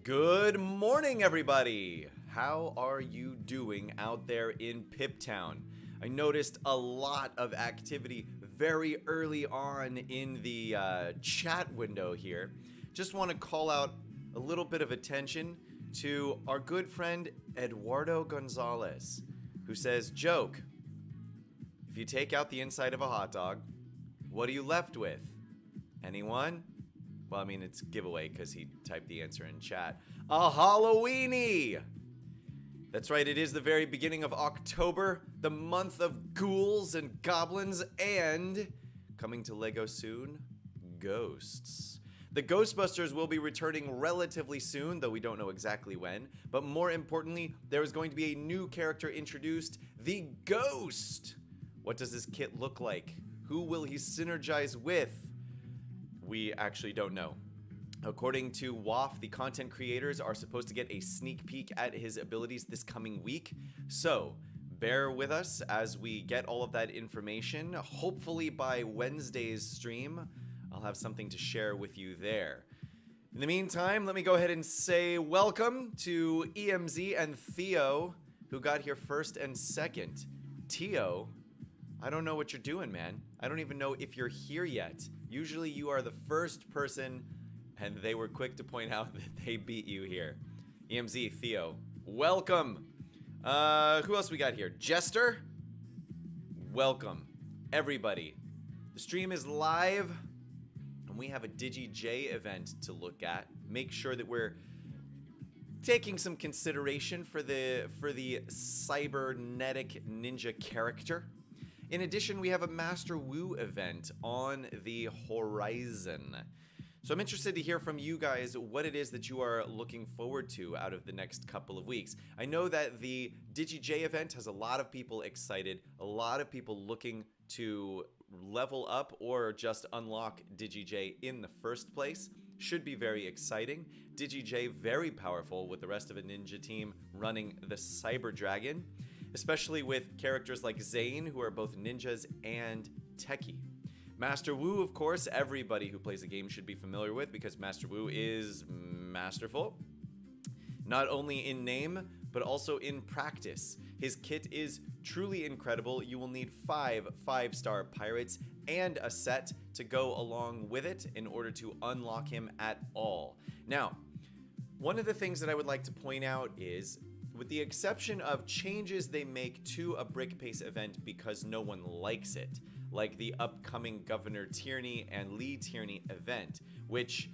Good morning, everybody! How are you doing out there in Pip Town? I noticed a lot of activity very early on in the chat window here. Just want to call out a little bit of attention to our good friend Eduardo Gonzalez, who says, "Joke, if you take out the inside of a hot dog, what are you left with? Anyone?" Well, I mean, it's giveaway because he typed the answer in chat. A Halloweenie! That's right, it is the very beginning of October, the month of ghouls and goblins, and coming to LEGO soon, ghosts. The Ghostbusters will be returning relatively soon, though we don't know exactly when. But more importantly, there is going to be a new character introduced, the Ghost. What does this kit look like? Who will he synergize with? We actually don't know. According to WAF, the content creators are supposed to get a sneak peek at his abilities this coming week. So, bear with us as we get all of that information. Hopefully by Wednesday's stream, I'll have something to share with you there. In the meantime, let me go ahead and say welcome to EMZ and Theo, who got here first and second. Theo, I don't know what you're doing, man. I don't even know if you're here yet. Usually you are the first person, and they were quick to point out that they beat you here. EMZ, Theo, welcome. Who else we got here? Jester, welcome. Everybody. The stream is live, and we have a Digi Jay event to look at. Make sure that we're taking some consideration for the cybernetic ninja character. In addition, we have a Master Wu event on the horizon. So I'm interested to hear from you guys what it is that you are looking forward to out of the next couple of weeks. I know that the Digi Jay event has a lot of people excited, a lot of people looking to level up or just unlock Digi Jay in the first place. Should be very exciting. Digi Jay very powerful with the rest of a ninja team running the Cyber Dragon, especially with characters like Zane, who are both ninjas and techie. Master Wu, of course, everybody who plays the game should be familiar with because Master Wu is masterful. Not only in name, but also in practice. His kit is truly incredible. You will need 5 5-star pirates and a set to go along with it in order to unlock him at all. Now, one of the things that I would like to point out is, with the exception of changes they make to a Brick Pace event because no one likes it, like the upcoming Governor Tierney and Lee Tierney event, which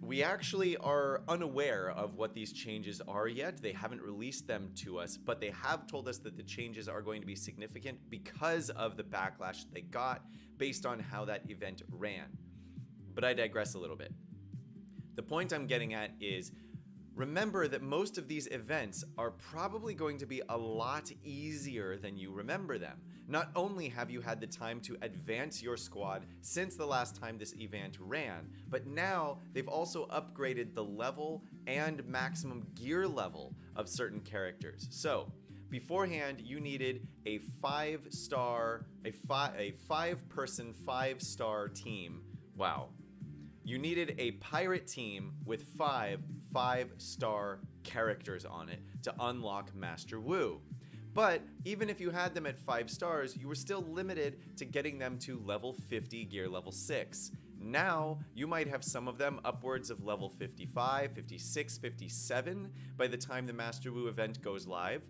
we actually are unaware of what these changes are yet. They haven't released them to us, but they have told us that the changes are going to be significant because of the backlash they got based on how that event ran. But I digress a little bit. The point I'm getting at is, remember that most of these events are probably going to be a lot easier than you remember them. Not only have you had the time to advance your squad since the last time this event ran, but now they've also upgraded the level and maximum gear level of certain characters. So, beforehand, you needed a 5-star, a 5-person 5-star team. Wow. You needed a pirate team with 5 5-star characters on it to unlock Master Wu. But even if you had them at 5 stars, you were still limited to getting them to level 50 gear level 6. Now, you might have some of them upwards of level 55, 56, 57 by the time the Master Wu event goes live.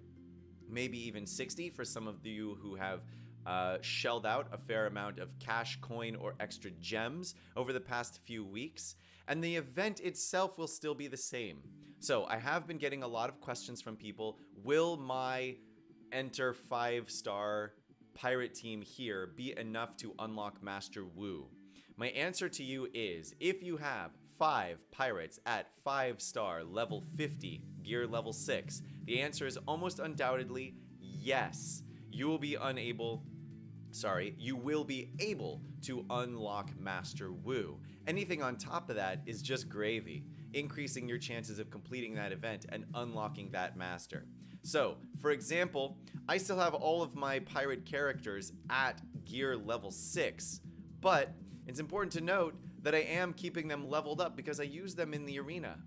Maybe even 60 for some of you who have shelled out a fair amount of cash, coin, or extra gems over the past few weeks. And the event itself will still be the same. So I have been getting a lot of questions from people. Will my enter 5-star pirate team here be enough to unlock Master Wu? My answer to you is, if you have 5 pirates at 5-star level 50 gear level 6, the answer is almost undoubtedly yes. You will be able to unlock Master Wu. Anything on top of that is just gravy, increasing your chances of completing that event and unlocking that master. So, for example, I still have all of my pirate characters at gear level 6, but it's important to note that I am keeping them leveled up because I use them in the arena.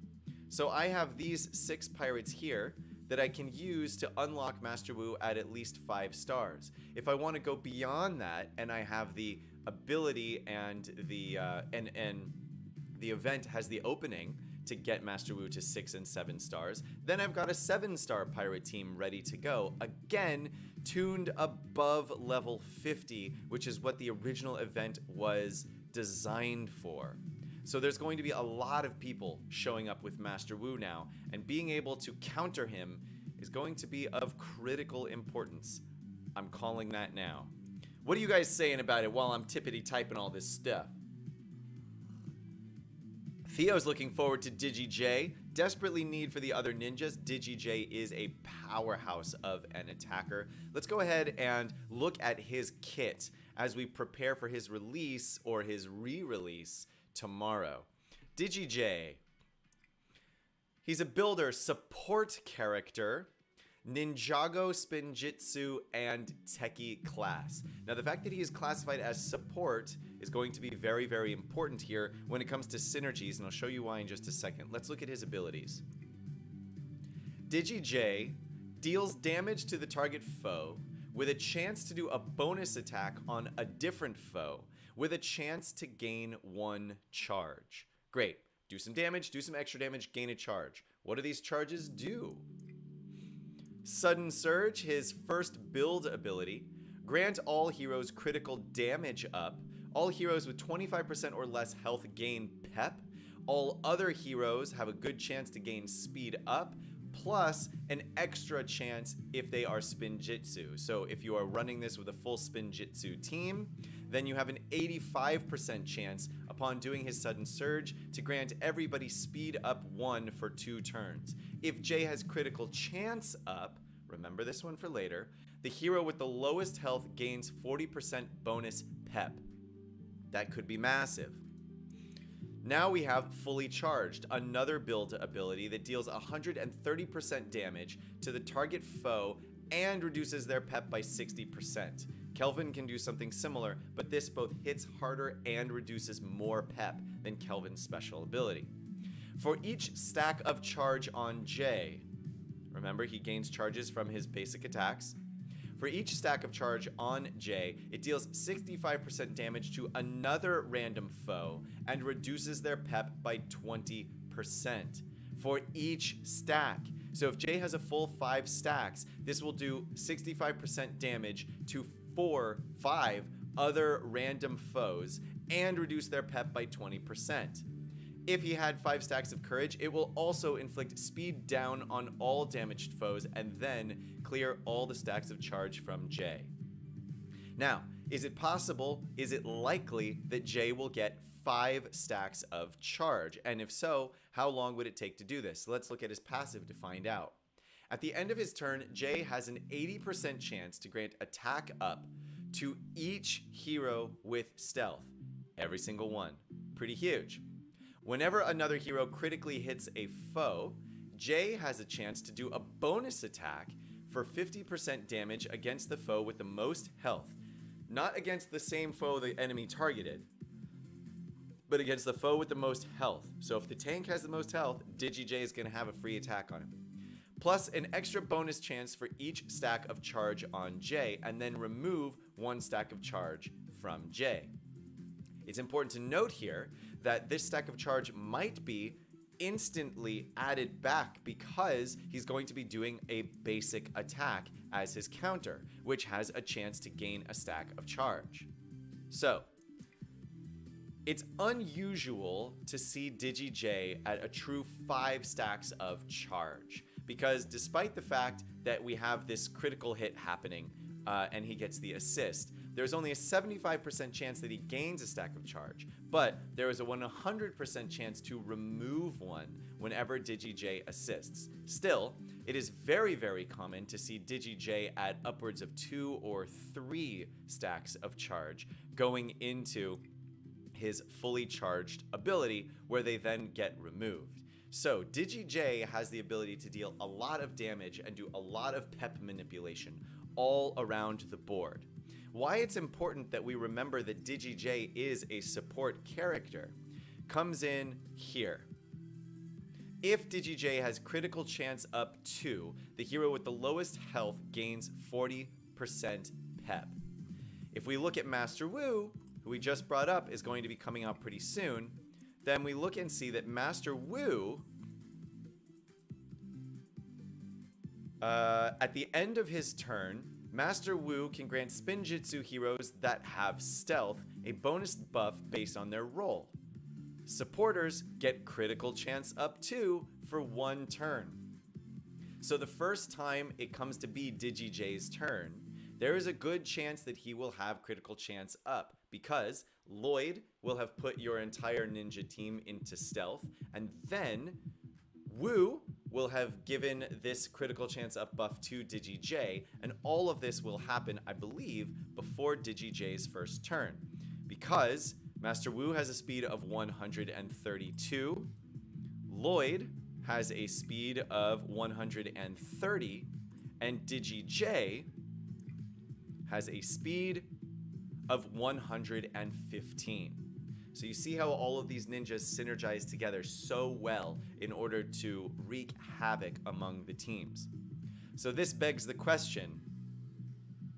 So I have these 6 pirates here that I can use to unlock Master Wu at least 5 stars. If I want to go beyond that, and I have the ability and the event has the opening to get Master Wu to 6 and 7 stars, then I've got a 7-star pirate team ready to go. Again, tuned above level 50, which is what the original event was designed for. So there's going to be a lot of people showing up with Master Wu now, and being able to counter him is going to be of critical importance. I'm calling that now. What are you guys saying about it while I'm tippity typing all this stuff? Theo's looking forward to Digi Jay. Desperately need for the other ninjas. Digi Jay is a powerhouse of an attacker. Let's go ahead and look at his kit as we prepare for his release or his re-release tomorrow. Digi Jay. He's a builder support character, Ninjago, Spinjitzu, and Techie class. Now, the fact that he is classified as support is going to be very, very important here when it comes to synergies, and I'll show you why in just a second. Let's look at his abilities. Digi Jay deals damage to the target foe with a chance to do a bonus attack on a different foe with a chance to gain 1 charge. Great. Do some damage, do some extra damage, gain a charge. What do these charges do? Sudden Surge, his first build ability. Grant all heroes critical damage up. All heroes with 25% or less health gain pep. All other heroes have a good chance to gain speed up, plus an extra chance if they are Spinjitzu. So if you are running this with a full Spinjitzu team, then you have an 85% chance upon doing his Sudden Surge to grant everybody speed up 1 for 2 turns. If Jay has critical chance up, remember this one for later, the hero with the lowest health gains 40% bonus pep. That could be massive. Now we have Fully Charged, another build ability that deals 130% damage to the target foe and reduces their pep by 60%. Kelvin can do something similar, but this both hits harder and reduces more pep than Kelvin's special ability. For each stack of charge on Jay, remember he gains charges from his basic attacks. For each stack of charge on Jay, it deals 65% damage to another random foe and reduces their pep by 20%. For each stack. So if Jay has a full 5 stacks, this will do 65% damage to 5 other random foes and reduce their pep by 20%. If he had 5 stacks of courage, it will also inflict speed down on all damaged foes and then clear all the stacks of charge from Jay. Now, is it possible, is it likely that Jay will get 5 stacks of charge? And if so, how long would it take to do this? Let's look at his passive to find out. At the end of his turn, Jay has an 80% chance to grant attack up to each hero with stealth. Every single one. Pretty huge. Whenever another hero critically hits a foe, Jay has a chance to do a bonus attack for 50% damage against the foe with the most health. Not against the same foe the enemy targeted, but against the foe with the most health. So if the tank has the most health, Digi Jay is going to have a free attack on him. Plus an extra bonus chance for each stack of charge on Jay, and then remove 1 stack of charge from Jay. It's important to note here that this stack of charge might be instantly added back because he's going to be doing a basic attack as his counter, which has a chance to gain a stack of charge. So, it's unusual to see Digi Jay at a true 5 stacks of charge, because despite the fact that we have this critical hit happening and he gets the assist, there's only a 75% chance that he gains a stack of charge, but there is a 100% chance to remove one whenever Digi Jay assists. Still, it is very, very common to see Digi Jay at upwards of 2 or 3 stacks of charge going into his fully charged ability, where they then get removed. So Digi Jay has the ability to deal a lot of damage and do a lot of pep manipulation all around the board. Why it's important that we remember that Digi Jay is a support character comes in here. If Digi Jay has critical chance up 2, the hero with the lowest health gains 40% pep. If we look at Master Wu, who we just brought up is going to be coming out pretty soon, then we look and see that Master Wu, at the end of his turn, Master Wu can grant Spinjitzu heroes that have stealth a bonus buff based on their role. Supporters get critical chance up 2 for 1 turn. So the first time it comes to be Digi Jay's turn, there is a good chance that he will have critical chance up because Lloyd will have put your entire ninja team into stealth, and then Wu will have given this critical chance up buff to Digi Jay, and all of this will happen, I believe, before Digi Jay's first turn. Because Master Wu has a speed of 132, Lloyd has a speed of 130, and Digi Jay has a speed of 115. So you see how all of these ninjas synergize together so well in order to wreak havoc among the teams. So this begs the question,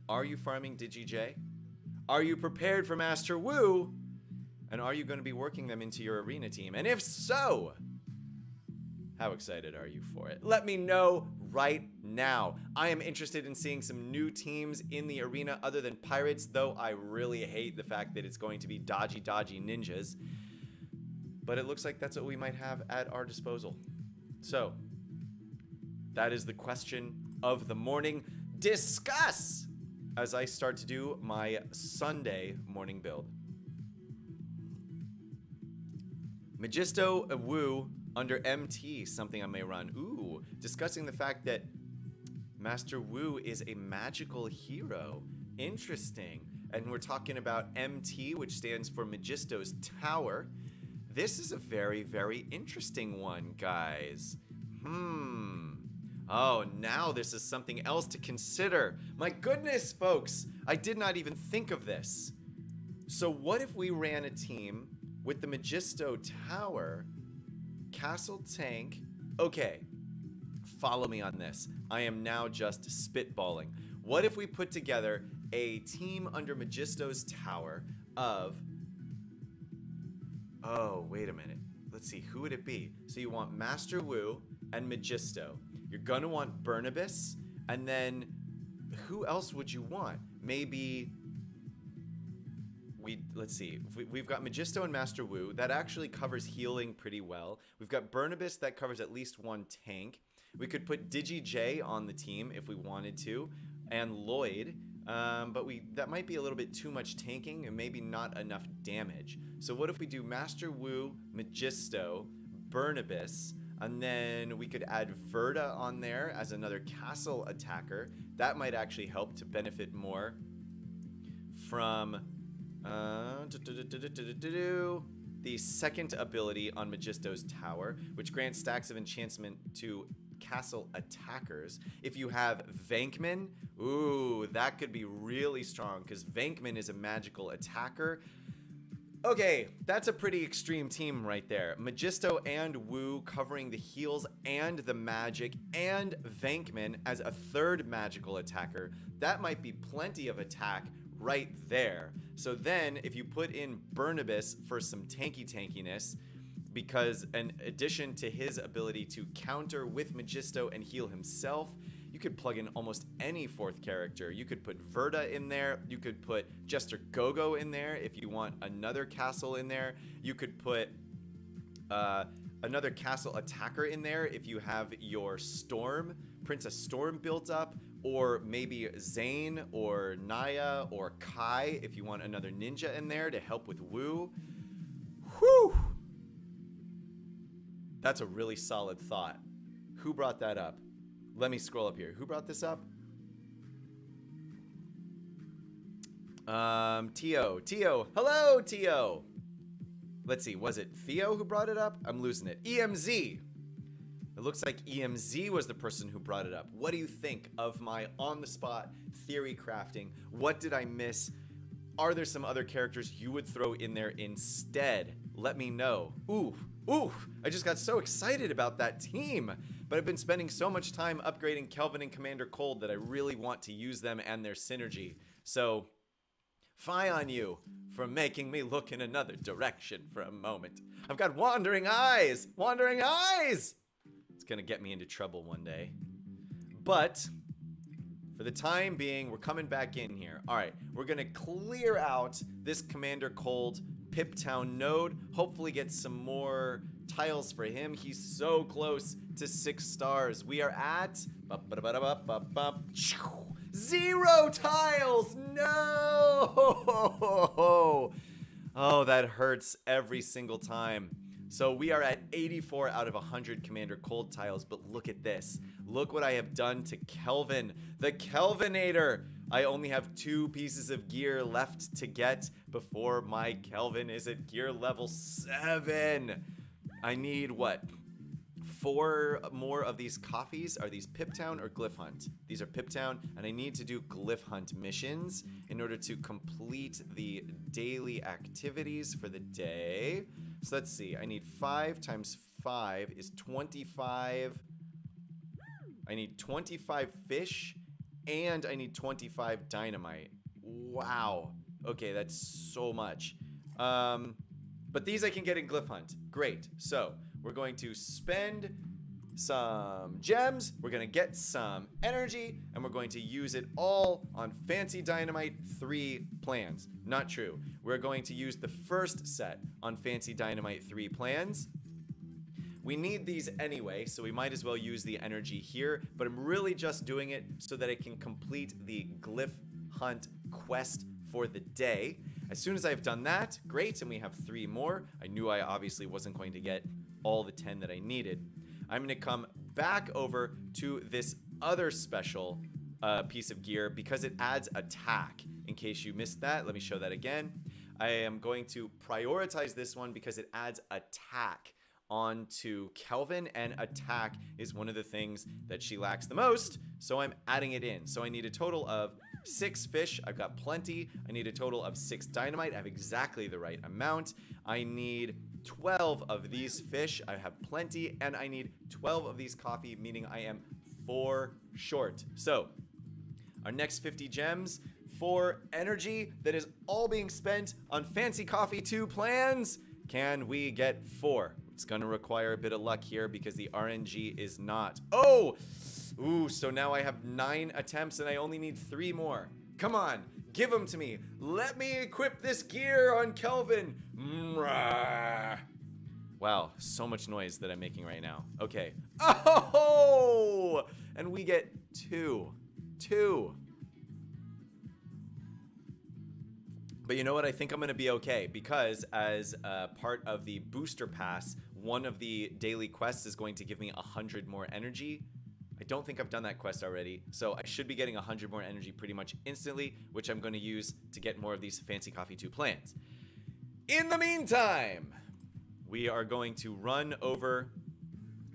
are you farming Digi Jay? Are you prepared for Master Wu? And are you going to be working them into your arena team? And if so, how excited are you for it? Let me know right now. I am interested in seeing some new teams in the arena other than pirates, though I really hate the fact that it's going to be dodgy ninjas. But it looks like that's what we might have at our disposal. So, that is the question of the morning. Discuss as I start to do my Sunday morning build. Magisto Wu under MT, something I may run. Ooh, discussing the fact that Master Wu is a magical hero. Interesting. And we're talking about MT, which stands for Magisto's Tower. This is a very, very interesting one, guys. Oh, now this is something else to consider. My goodness, folks, I did not even think of this. So what if we ran a team with the Magisto Tower, Castle Tank? Okay, follow me on this. I am now just spitballing. What if we put together a team under Magisto's Tower of... Oh, wait a minute. Let's see, who would it be? So you want Master Wu and Magisto. You're gonna want Burnibus, and then who else would you want? Maybe... let's see. We've got Magisto and Master Wu. That actually covers healing pretty well. We've got Burnibus that covers at least 1 tank. We could put Digi Jay on the team if we wanted to, and Lloyd. But that might be a little bit too much tanking and maybe not enough damage. So what if we do Master Wu, Magisto, Burnibus, and then we could add Verda on there as another castle attacker. That might actually help to benefit more from the second ability on Magisto's Tower, which grants stacks of enchantment to castle attackers. If you have Venkman, ooh, that could be really strong because Venkman is a magical attacker. Okay, that's a pretty extreme team right there. Magisto and Wu covering the heals and the magic, and Venkman as a third magical attacker. That might be plenty of attack right there. So then if you put in Burnibus for some tankiness, because in addition to his ability to counter with Magisto and heal himself, you could plug in almost any 4th character. You could put Verda in there. You could put Jester Gogo in there if you want another castle in there. You could put another castle attacker in there if you have your Storm, Princess Storm built up, or maybe Zane or Naya or Kai if you want another ninja in there to help with Wu. Whew! That's a really solid thought. Who brought that up? Let me scroll up here. Who brought this up? Tio. Hello, Tio. Let's see. Was it Theo who brought it up? I'm losing it. EMZ. It looks like EMZ was the person who brought it up. What do you think of my on-the-spot theory crafting? What did I miss? Are there some other characters you would throw in there instead? Let me know. Ooh, I just got so excited about that team. But I've been spending so much time upgrading Kelvin and Commander Cold that I really want to use them and their synergy. So, fie on you for making me look in another direction for a moment. I've got wandering eyes! Wandering eyes! It's gonna get me into trouble one day. But for the time being, we're coming back in here. All right, we're gonna clear out this Commander Cold Piptown node. Hopefully get some more tiles for him. He's so close to 6 stars. We are at 0 tiles. No! Oh, that hurts every single time. So we are at 84 out of 100 Commander Cold tiles, but look at this. Look what I have done to Kelvin, the Kelvinator. I only have 2 pieces of gear left to get before my Kelvin is at gear level 7. I need what? 4 more of these coffees. Are these Piptown or Glyph Hunt? These are Piptown, and I need to do Glyph Hunt missions in order to complete the daily activities for the day. So let's see. I need 5 times 5 is 25. I need 25 fish, and I need 25 dynamite. Wow. Okay, that's so much. But these I can get in Glyph Hunt. Great. So we're going to spend some gems, we're going to get some energy, and we're going to use it all on Fancy Dynamite 3 plans. Not true. We're going to use the first set on Fancy Dynamite 3 plans. We need these anyway, so we might as well use the energy here, but I'm really just doing it so that I can complete the Glyph Hunt quest for the day. As soon as I've done that, great, and we have 3 more. I knew I obviously wasn't going to get all the 10 that I needed. I'm going to come back over to this other special piece of gear because it adds attack. In case you missed that, let me show that again. I am going to prioritize this one because it adds attack onto Kelvin, and attack is one of the things that she lacks the most, so I'm adding it in. So I need a total of 6 fish. I've got plenty. I need a total of 6 dynamite. I have exactly the right amount. I need 12 of these fish. I have plenty. And I need 12 of these coffee, meaning I am 4 short. So our next 50 gems for energy that is all being spent on Fancy Coffee 2 plans. Can we get 4? It's going to require a bit of luck here because the RNG is not. Oh! Ooh, so now I have 9 attempts and I only need 3 more. Come on, give them to me. Let me equip this gear on Kelvin. Wow, so much noise that I'm making right now. Okay. Oh! And we get 2. But you know what? I think I'm going to be okay because as part of the booster pass, one of the daily quests is going to give me 100 more energy. I don't think I've done that quest already, so I should be getting 100 more energy pretty much instantly, which I'm going to use to get more of these Fancy Coffee 2 plans. In the meantime, we are going to run over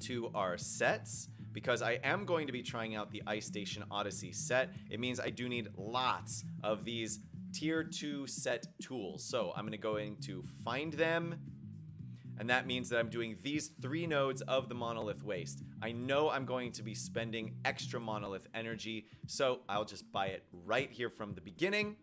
to our sets because I am going to be trying out the Ice Station Odyssey set. It means I do need lots of these tier 2 set tools. So I'm going to go into find them, and that means that I'm doing these 3 nodes of the monolith waste. I know I'm going to be spending extra monolith energy, so I'll just buy it right here from the beginning.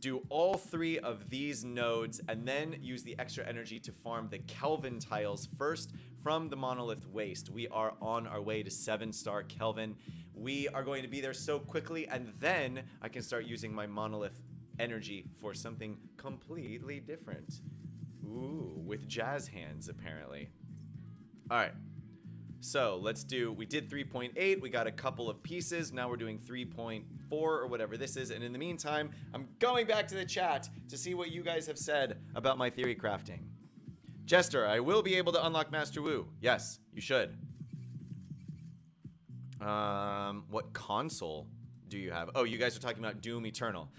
Do all 3 of these nodes, and then use the extra energy to farm the Kelvin tiles first from the monolith waste. We are on our way to 7-star Kelvin. We are going to be there so quickly, and then I can start using my monolith energy for something completely different. Ooh, with jazz hands, apparently. All right. So let's do, we did 3.8. We got a couple of pieces. Now we're doing 3.4 or whatever this is. And in the meantime, I'm going back to the chat to see what you guys have said about my theory crafting. Jester, I will be able to unlock Master Wu. Yes, you should. What console do you have? Oh, you guys are talking about Doom Eternal.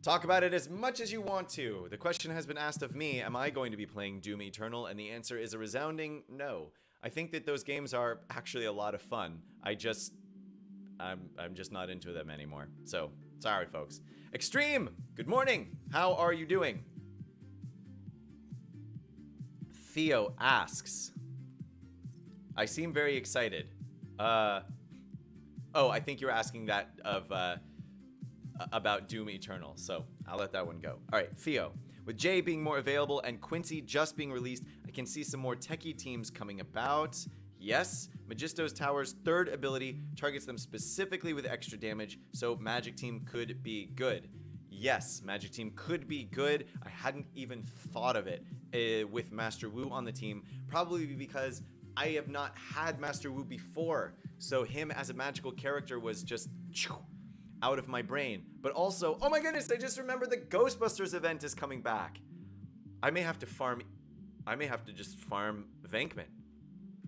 Talk about it as much as you want to. The question has been asked of me, am I going to be playing Doom Eternal? And the answer is a resounding no. I think that those games are actually a lot of fun. I'm just not into them anymore. So, sorry folks. Extreme, good morning. How are you doing? Theo asks, I seem very excited. Oh, I think you're asking that of about Doom Eternal, so I'll let that one go. All right, Theo. With Jay being more available and Quincy just being released, I can see some more techie teams coming about. Yes, Magisto's Tower's third ability targets them specifically with extra damage, so Magic Team could be good. Yes, Magic Team could be good. I hadn't even thought of it with Master Wu on the team, probably because I have not had Master Wu before, so him as a magical character was just out of my brain. But also, oh my goodness, I just remembered the Ghostbusters event is coming back. I may have to just farm Venkman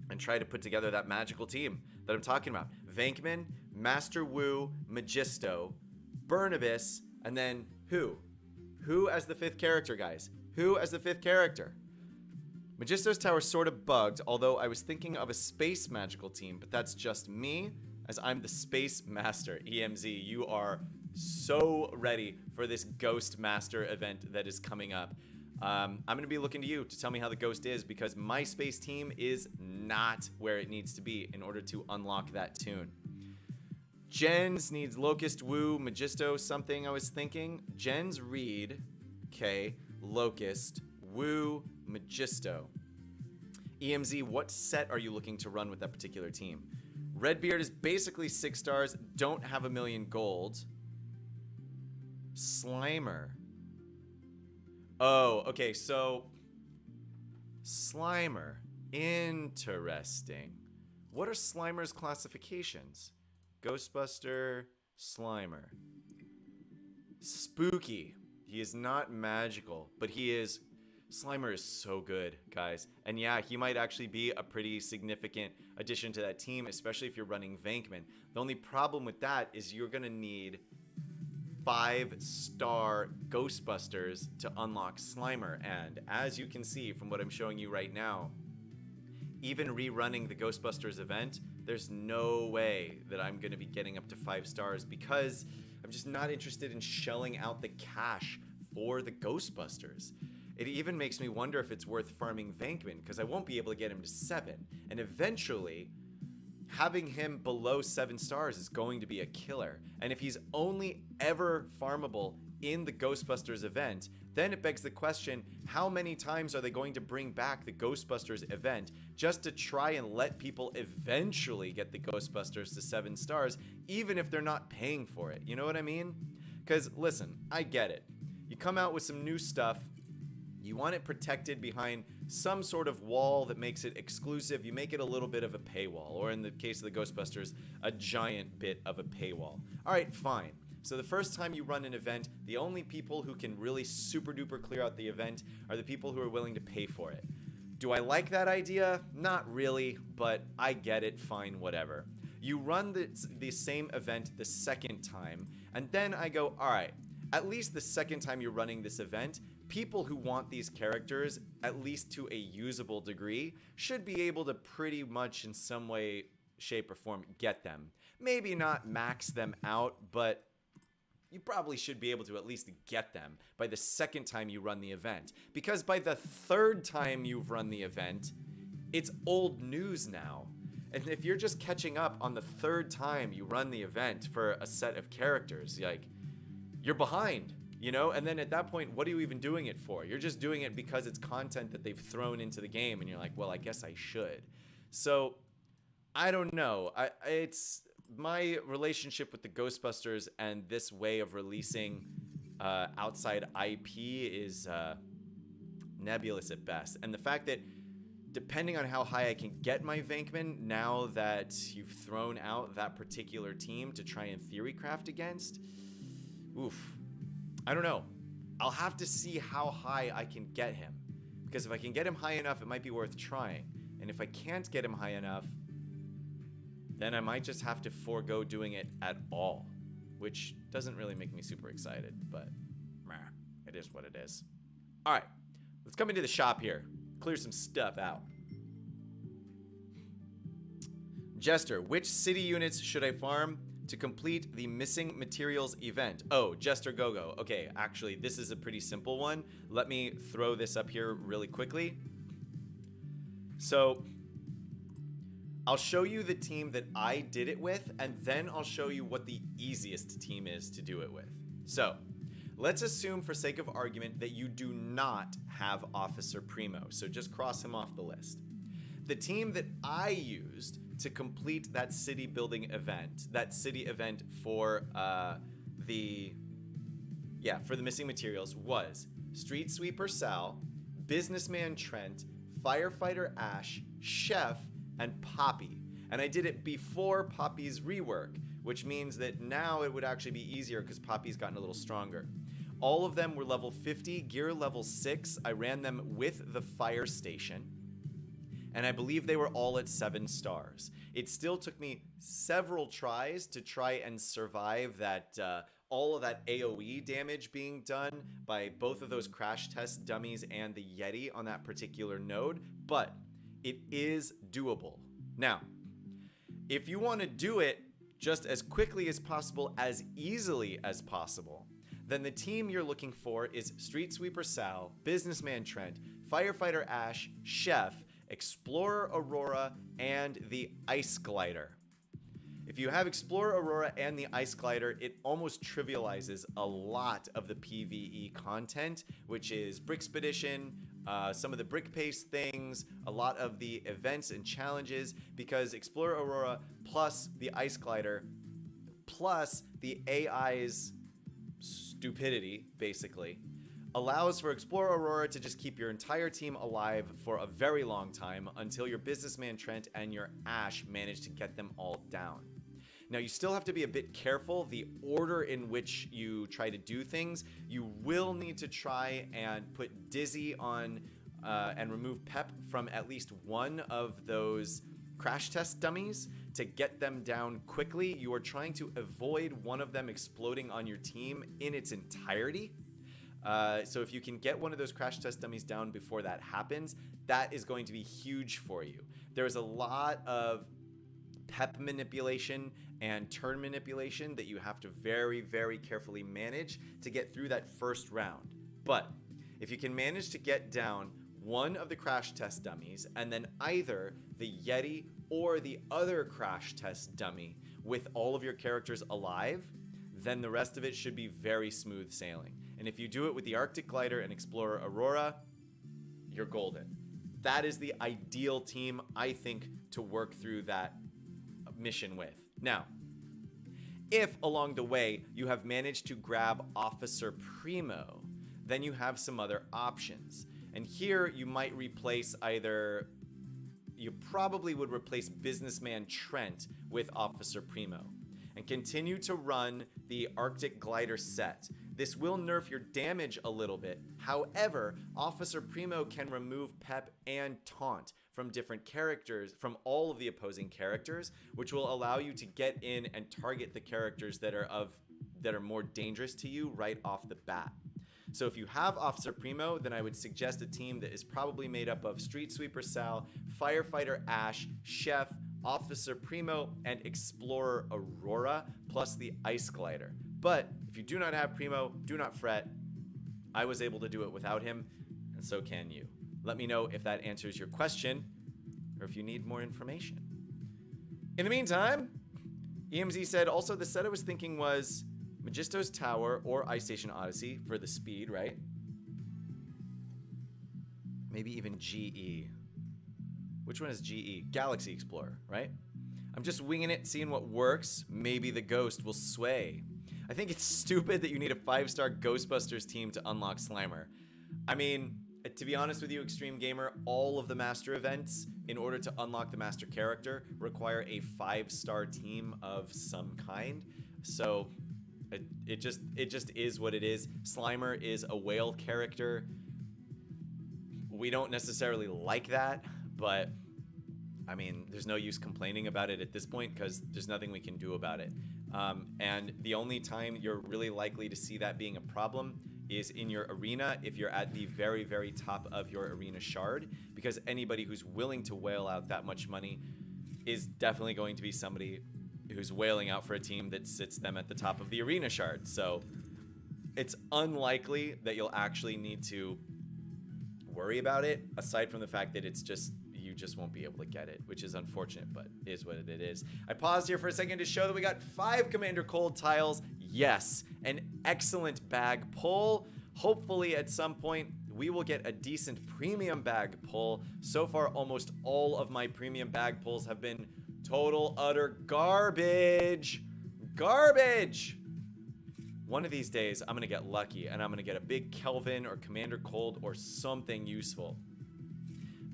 and try to put together that magical team that I'm talking about. Venkman, Master Wu, Magisto, Burnibus, and then who? Who as the fifth character, guys? Who as the fifth character? Magisto's Tower sort of bugged, although I was thinking of a space magical team, but that's just me, as I'm the Space Master. EMZ, you are so ready for this Ghost Master event that is coming up. I'm going to be looking to you to tell me how the Ghost is, because my space team is not where it needs to be in order to unlock that tune. Jens needs Locust, Wu, Magisto, something I was thinking. Jens, Reed, okay, Locust, Wu, Magisto. EMZ, what set are you looking to run with that particular team? Redbeard is basically 6 stars, don't have 1,000,000 gold. Slimer. Oh, okay, so Slimer. Interesting. What are Slimer's classifications? Ghostbuster, Slimer. Spooky. He is not magical, but he is... Slimer is so good, guys. And yeah, he might actually be a pretty significant addition to that team, especially if you're running Venkman. The only problem with that is you're going to need 5-star Ghostbusters to unlock Slimer. And as you can see from what I'm showing you right now, even rerunning the Ghostbusters event, there's no way that I'm going to be getting up to 5 stars because I'm just not interested in shelling out the cash for the Ghostbusters. It even makes me wonder if it's worth farming Venkman, because I won't be able to get him to 7. And eventually, having him below 7 stars is going to be a killer. And if he's only ever farmable in the Ghostbusters event, then it begs the question, how many times are they going to bring back the Ghostbusters event just to try and let people eventually get the Ghostbusters to 7 stars, even if they're not paying for it? You know what I mean? Because, listen, I get it. You come out with some new stuff, you want it protected behind some sort of wall that makes it exclusive. You make it a little bit of a paywall, or in the case of the Ghostbusters, a giant bit of a paywall. All right, fine. So the first time you run an event, the only people who can really super duper clear out the event are the people who are willing to pay for it. Do I like that idea? Not really, but I get it, fine, whatever. You run the same event the second time, and then I go, all right, at least the second time you're running this event, people who want these characters, at least to a usable degree, should be able to pretty much in some way, shape, or form get them. Maybe not max them out, but you probably should be able to at least get them by the second time you run the event. Because by the third time you've run the event, it's old news now. And if you're just catching up on the third time you run the event for a set of characters, like, you're behind. You know, and then at that point, what are you even doing it for? You're just doing it because it's content that they've thrown into the game, and you're like, well, I guess I should. So, I don't know. It's my relationship with the Ghostbusters and this way of releasing outside IP is nebulous at best. And the fact that depending on how high I can get my Venkman, now that you've thrown out that particular team to try and theory craft against, oof. I don't know. I'll have to see how high I can get him. Because if I can get him high enough, it might be worth trying. And if I can't get him high enough, then I might just have to forego doing it at all. Which doesn't really make me super excited, but it is what it is. Alright, let's come into the shop here. Clear some stuff out. Jester, which city units should I farm? to complete the missing materials event. Oh, Jester Gogo. Okay, actually, this is a pretty simple one. Let me throw this up here really quickly. So I'll show you the team that I did it with, and then I'll show you what the easiest team is to do it with. So let's assume, for sake of argument, that you do not have Officer Primo, so just cross him off the list. The team that I used to complete that city building event, that city event for the missing materials, was Street Sweeper Sal, Businessman Trent, Firefighter Ash, Chef, and Poppy. And I did it before Poppy's rework, which means that now it would actually be easier because Poppy's gotten a little stronger. All of them were level 50, gear level 6. I ran them with the fire station, and I believe they were all at 7 stars. It still took me several tries to try and survive that all of that AoE damage being done by both of those crash test dummies and the Yeti on that particular node, but it is doable. Now, if you want to do it just as quickly as possible, as easily as possible, then the team you're looking for is Street Sweeper Sal, Businessman Trent, Firefighter Ash, Chef, Explorer Aurora, and the Ice Glider. If you have Explorer Aurora and the Ice Glider, it almost trivializes a lot of the PvE content, which is Brickspedition, some of the brick paste things, a lot of the events and challenges, because Explorer Aurora plus the Ice Glider plus the AI's stupidity, basically, allows for Explorer Aurora to just keep your entire team alive for a very long time until your Businessman Trent and your Ash manage to get them all down. Now, you still have to be a bit careful the order in which you try to do things. You will need to try and put Dizzy on and remove Pep from at least one of those crash test dummies to get them down quickly. You are trying to avoid one of them exploding on your team in its entirety. So if you can get one of those crash test dummies down before that happens, that is going to be huge for you. There's a lot of Pep manipulation and turn manipulation that you have to very, very carefully manage to get through that first round. But if you can manage to get down one of the crash test dummies and then either the Yeti or the other crash test dummy with all of your characters alive, then the rest of it should be very smooth sailing. And if you do it with the Arctic Glider and Explorer Aurora, you're golden. That is the ideal team, I think, to work through that mission with. Now, if along the way you have managed to grab Officer Primo, then you have some other options. And here you might replace you probably would replace Businessman Trent with Officer Primo and continue to run the Arctic Glider set. This will nerf your damage a little bit. However, Officer Primo can remove Pep and Taunt from different characters, from all of the opposing characters, which will allow you to get in and target the characters that are more dangerous to you right off the bat. So if you have Officer Primo, then I would suggest a team that is probably made up of Street Sweeper Sal, Firefighter Ash, Chef, Officer Primo, and Explorer Aurora, plus the Ice Glider. But if you do not have Primo, do not fret. I was able to do it without him, and so can you. Let me know if that answers your question, or if you need more information. In the meantime, EMZ said, also the set I was thinking was Magisto's Tower or Ice Station Odyssey for the speed, right? Maybe even GE. Which one is GE? Galaxy Explorer, right? I'm just winging it, seeing what works. Maybe the ghost will sway. I think it's stupid that you need a 5-star Ghostbusters team to unlock Slimer. I mean, to be honest with you, Extreme Gamer, all of the master events, in order to unlock the master character, require a 5-star team of some kind. So it just is what it is. Slimer is a whale character. We don't necessarily like that, but I mean, there's no use complaining about it at this point because there's nothing we can do about it. And the only time you're really likely to see that being a problem is in your arena if you're at the very, very top of your arena shard, because anybody who's willing to whale out that much money is definitely going to be somebody who's wailing out for a team that sits them at the top of the arena shard. So it's unlikely that you'll actually need to worry about it, aside from the fact that it's just, you just won't be able to get it, which is unfortunate, but is what it is. I paused here for a second to show that we got 5 Commander Cold tiles. Yes, an excellent bag pull. Hopefully at some point we will get a decent premium bag pull. So far, almost all of my premium bag pulls have been total utter garbage. Garbage! One of these days, I'm gonna get lucky and I'm gonna get a big Kelvin or Commander Cold or something useful.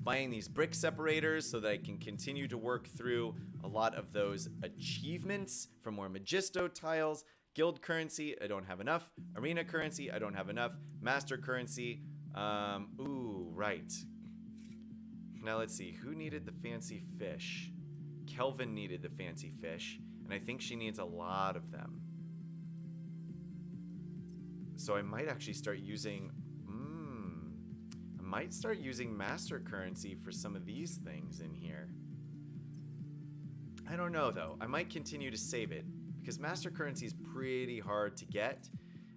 Buying these brick separators so that I can continue to work through a lot of those achievements for more Magisto tiles. Guild currency, I don't have enough. Arena currency, I don't have enough. Master currency, ooh, right. Now let's see, who needed the fancy fish? Kelvin needed the fancy fish, and I think she needs a lot of them. So I might actually start using, I might start using master currency for some of these things in here. I don't know though, I might continue to save it because master currency is pretty hard to get.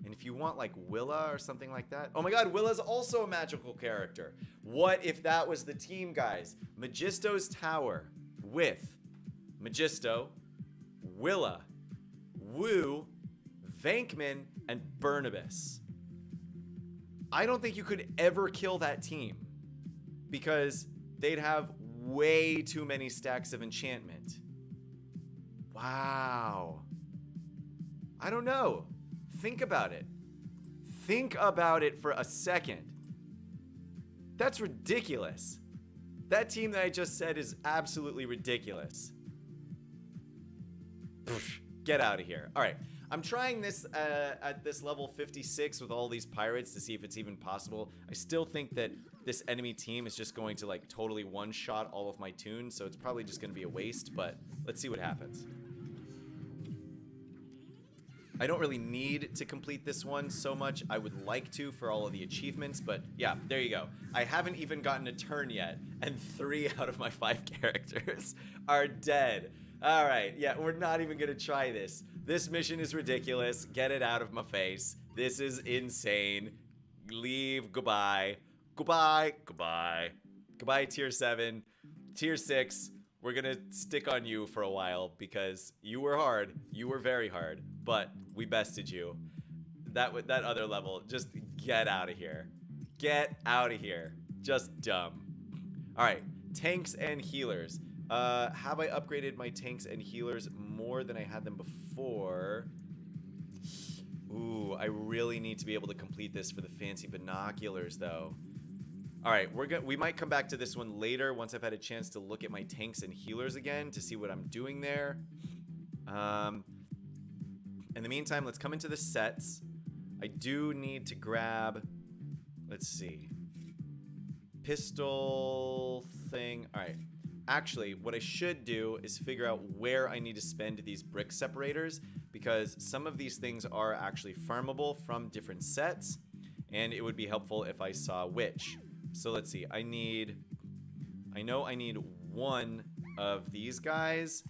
And if you want like Willa or something like that, oh my god, Willa's also a magical character. What if that was the team, guys? Magisto's Tower with Magisto, Willa, Wu, Vankman, and Bernabas. I don't think you could ever kill that team because they'd have way too many stacks of enchantment. Wow. I don't know. Think about it. Think about it for a second. That's ridiculous. That team that I just said is absolutely ridiculous. Get out of here. All right. I'm trying this at this level 56 with all these pirates to see if it's even possible. I still think that this enemy team is just going to like totally one-shot all of my tunes, so it's probably just going to be a waste, but let's see what happens. I don't really need to complete this one so much. I would like to for all of the achievements, but yeah, there you go. I haven't even gotten a turn yet, and 3 out of my 5 characters are dead. All right, yeah, we're not even gonna try this. This mission is ridiculous. Get it out of my face. This is insane. Leave. Goodbye. Goodbye. Goodbye. Goodbye, tier 7. Tier 6, we're gonna stick on you for a while because you were hard. You were very hard, but we bested you. That other level, just get out of here. Get out of here. Just dumb. All right, tanks and healers. Have I upgraded my tanks and healers more than I had them before? Ooh, I really need to be able to complete this for the fancy binoculars, though. All right, we might come back to this one later once I've had a chance to look at my tanks and healers again to see what I'm doing there. In the meantime, let's come into the sets. I do need to grab, let's see, pistol thing. All right. Actually, what I should do is figure out where I need to spend these brick separators because some of these things are actually farmable from different sets, and it would be helpful if I saw which. So let's see. I know I need 1 of these guys,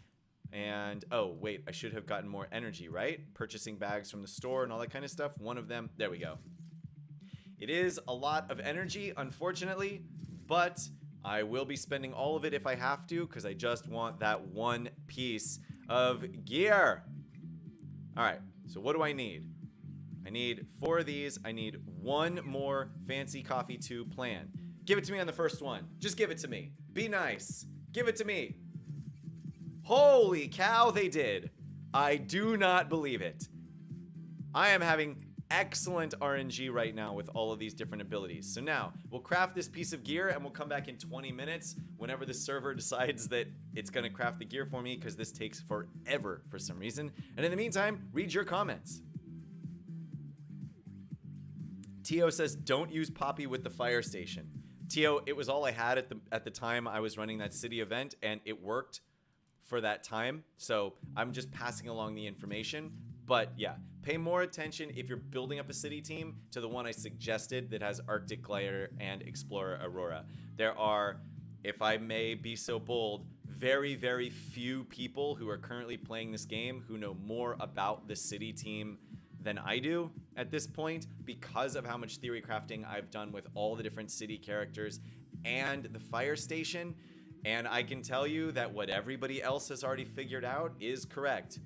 and oh wait, I should have gotten more energy, right? Purchasing bags from the store and all that kind of stuff. 1 of them. There we go. It is a lot of energy, unfortunately, but I will be spending all of it if I have to, because I just want that 1 piece of gear. All right, so what do I need? I need 4 of these. I need 1 more fancy coffee to plan. Give it to me on the first one. Just give it to me. Be nice. Give it to me. Holy cow, they did. I do not believe it. I am having excellent RNG right now with all of these different abilities. So now we'll craft this piece of gear and we'll come back in 20 minutes whenever the server decides that it's going to craft the gear for me, because this takes forever for some reason. And in the meantime, read your comments. Tio says, don't use Poppy with the fire station. Tio, it was all I had at the time I was running that city event, and it worked for that time. So I'm just passing along the information. But yeah, pay more attention if you're building up a city team to the one I suggested that has Arctic Glider and Explorer Aurora. There are, if I may be so bold, very, very few people who are currently playing this game who know more about the city team than I do at this point, because of how much theory crafting I've done with all the different city characters and the fire station. And I can tell you that what everybody else has already figured out is correct.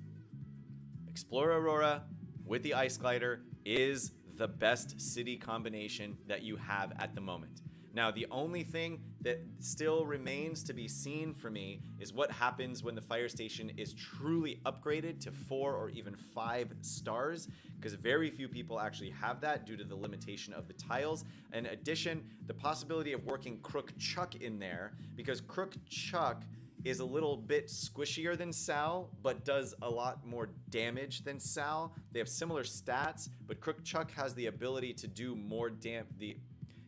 Explore Aurora with the Ice Glider is the best city combination that you have at the moment. Now, the only thing that still remains to be seen for me is what happens when the fire station is truly upgraded to 4 or even 5 stars, because very few people actually have that due to the limitation of the tiles. In addition, the possibility of working Crook Chuck in there, because Crook Chuck is a little bit squishier than Sal, but does a lot more damage than Sal. They have similar stats, but Crook Chuck has the ability to do more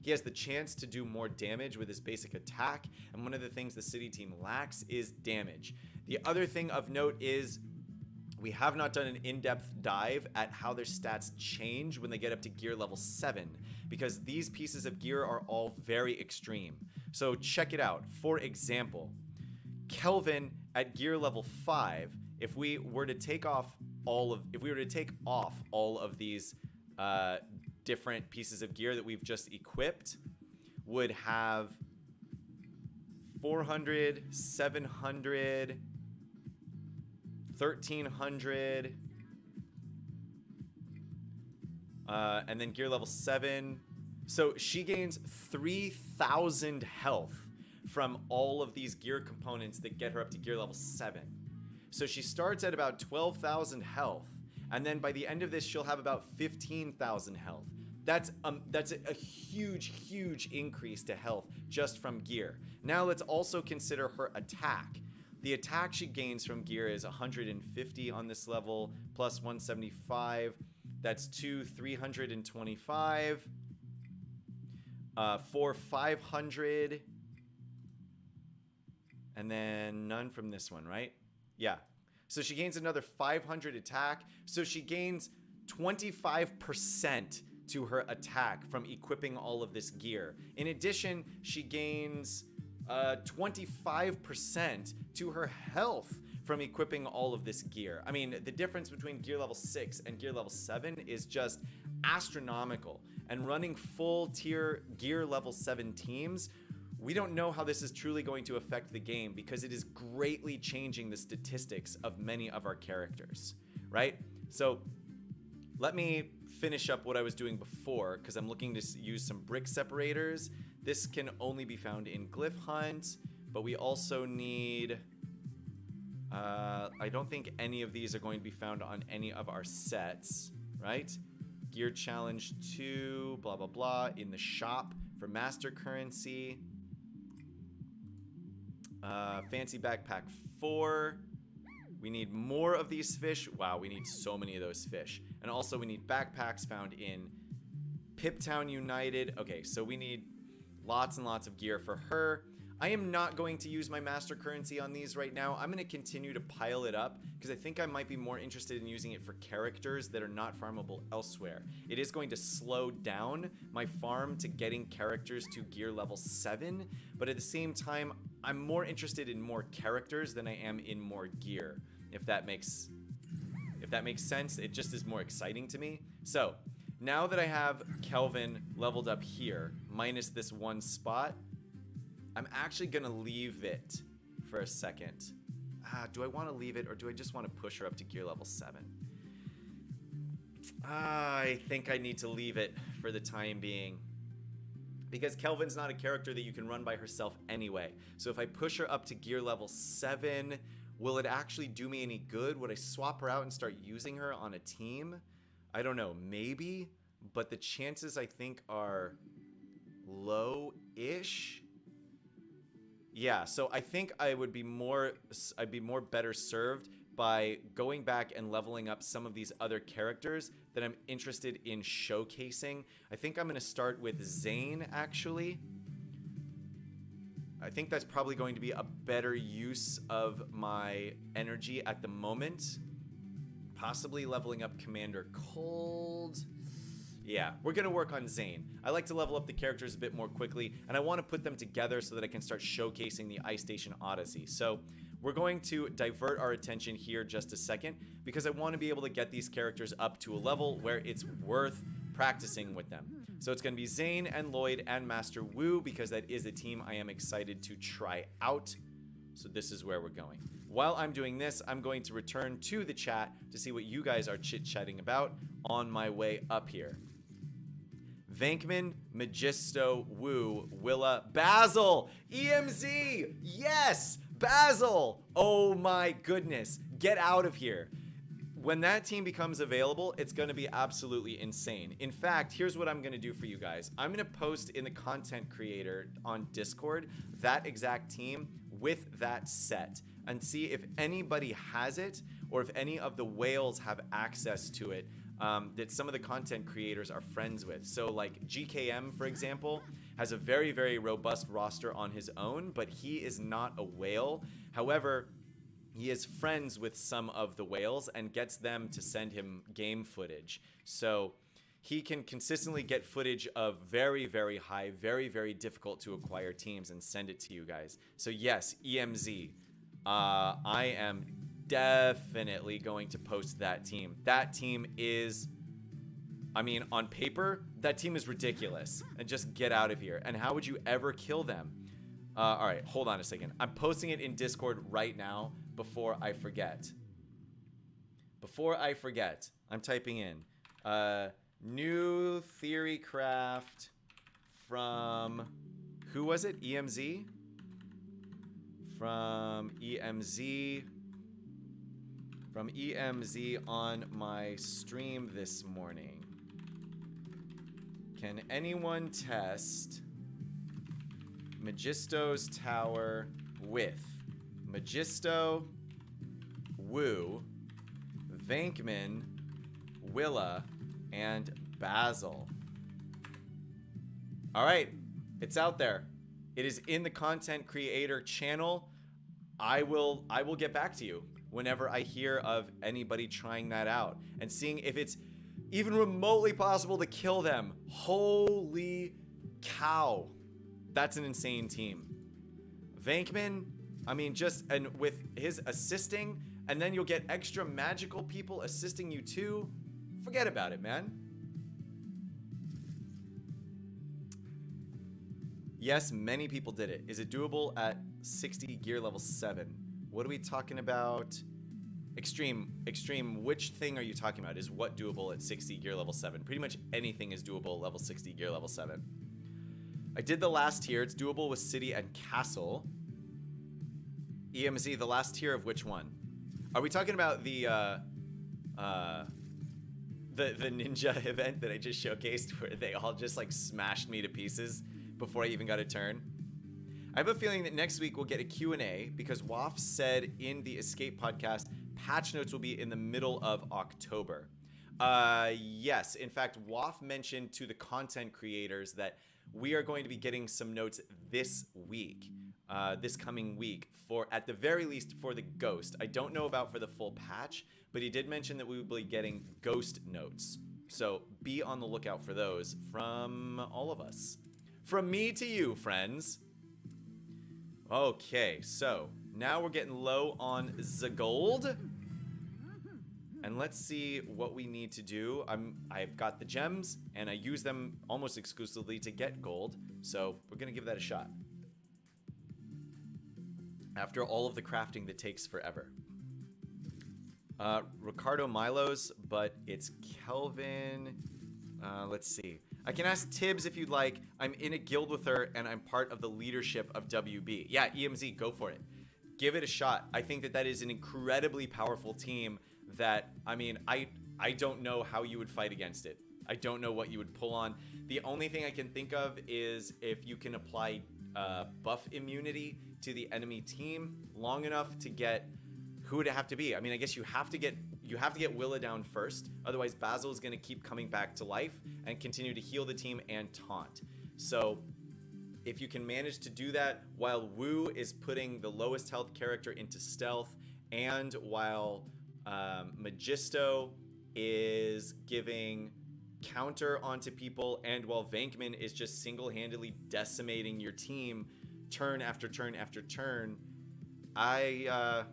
he has the chance to do more damage with his basic attack, and one of the things the city team lacks is damage. The other thing of note is we have not done an in-depth dive at how their stats change when they get up to gear level 7, because these pieces of gear are all very extreme. So check it out. For example, Kelvin at gear level 5, if we were to take off all of these different pieces of gear that we've just equipped, would have 400, 700, 1300, and then gear level 7. So she gains 3,000 health from all of these gear components that get her up to gear level 7. So she starts at about 12,000 health, and then by the end of this she'll have about 15,000 health. That's a huge increase to health just from gear. Now let's also consider her attack. The attack she gains from gear is 150 on this level, plus 175. That's 325. 500. And then none from this one, right? Yeah. So she gains another 500 attack. So she gains 25% to her attack from equipping all of this gear. In addition, she gains 25% to her health from equipping all of this gear. I mean, the difference between gear level 6 and gear level 7 is just astronomical. And running full tier gear level 7 teams, we don't know how this is truly going to affect the game, because it is greatly changing the statistics of many of our characters, right? So let me finish up what I was doing before, because I'm looking to use some brick separators. This can only be found in Glyph Hunt, but we also need... I don't think any of these are going to be found on any of our sets, right? Gear Challenge 2, blah, blah, blah, in the shop for Master Currency. Fancy Backpack 4. We need more of these fish. Wow, we need so many of those fish. And also we need backpacks found in Piptown United. Okay, so we need lots and lots of gear for her. I am not going to use my master currency on these right now. I'm going to continue to pile it up because I think I might be more interested in using it for characters that are not farmable elsewhere. It is going to slow down my farm to getting characters to gear level 7, but at the same time, I'm more interested in more characters than I am in more gear. If that makes sense, it just is more exciting to me. So, now that I have Kelvin leveled up here, minus this one spot, I'm actually gonna leave it for a second. Do I want to leave it, or do I just want to push her up to gear level 7? I think I need to leave it for the time being, because Kelvin's not a character that you can run by herself anyway. So if I push her up to gear level 7, will it actually do me any good? Would I swap her out and start using her on a team? I don't know, maybe, but the chances I think are low-ish. Yeah, so I think I'd be more better served by going back and leveling up some of these other characters that I'm interested in showcasing. I think I'm going to start with Zane, actually. I think that's probably going to be a better use of my energy at the moment. Possibly leveling up Commander Cold. Yeah, we're going to work on Zane. I like to level up the characters a bit more quickly, and I want to put them together so that I can start showcasing the Ice Station Odyssey. So we're going to divert our attention here just a second because I want to be able to get these characters up to a level where it's worth practicing with them. So it's going to be Zane and Lloyd and Master Wu because that is a team I am excited to try out. So this is where we're going. While I'm doing this, I'm going to return to the chat to see what you guys are chit-chatting about on my way up here. Venkman, Magisto, Wu, Willa, Basil, EMZ, yes, Basil. Oh my goodness, get out of here. When that team becomes available, it's going to be absolutely insane. In fact, here's what I'm going to do for you guys. I'm going to post in the content creator on Discord that exact team with that set and see if anybody has it or if any of the whales have access to it that some of the content creators are friends with. So like GKM, for example, has a very, very robust roster on his own, but he is not a whale. However, he is friends with some of the whales and gets them to send him game footage. So he can consistently get footage of very, very high, very, very difficult to acquire teams and send it to you guys. So yes, EMZ, I am definitely going to post that team. That team is, I mean, on paper, that team is ridiculous. And just get out of here. And how would you ever kill them? All right, hold on a second. I'm posting it in Discord right now before I forget. Before I forget, I'm typing in new theory craft from, who was it? EMZ? From EMZ. From EMZ on my stream this morning. Can anyone test Magisto's Tower with Magisto, Wu, Venkman, Willa, and Basil? All right, it's out there. It is in the content creator channel. I will get back to you whenever I hear of anybody trying that out and seeing if it's even remotely possible to kill them. Holy cow. That's an insane team. Venkman, I mean, just, and with his assisting, and then you'll get extra magical people assisting you too. Forget about it, man. Yes, many people did it. Is it doable at 60 gear level 7? What are we talking about? Extreme, which thing are you talking about? Is what doable at 60 gear level 7? Pretty much anything is doable level 60 gear level 7. I did the last tier. It's doable with city and castle. EMZ, the last tier of which one? Are we talking about the ninja event that I just showcased where they all just like smashed me to pieces before I even got a turn? I have a feeling that next week we'll get a Q&A because Waff said in the Escape podcast, patch notes will be in the middle of October. Yes, in fact, Waff mentioned to the content creators that we are going to be getting some notes this week, this coming week, for at the very least for the Ghost. I don't know about for the full patch, but he did mention that we will be getting Ghost notes. So be on the lookout for those from all of us. From me to you, friends. Okay, so now we're getting low on the gold. And let's see what we need to do. I've got the gems, and I use them almost exclusively to get gold. So we're going to give that a shot. After all of the crafting that takes forever. Ricardo Milos, but it's Kelvin. Let's see. I can ask Tibbs if you'd like. I'm in a guild with her, and I'm part of the leadership of WB. Yeah, EMZ, go for it. Give it a shot. I think that that is an incredibly powerful team that, I mean, I don't know how you would fight against it. I don't know what you would pull on. The only thing I can think of is if you can apply buff immunity to the enemy team long enough to get, who would it have to be? I mean, I guess you have to get Willa down first. Otherwise, Basil is going to keep coming back to life and continue to heal the team and taunt. So if you can manage to do that while Wu is putting the lowest health character into stealth, and while Magisto is giving counter onto people, and while Venkman is just single-handedly decimating your team turn after turn after turn, I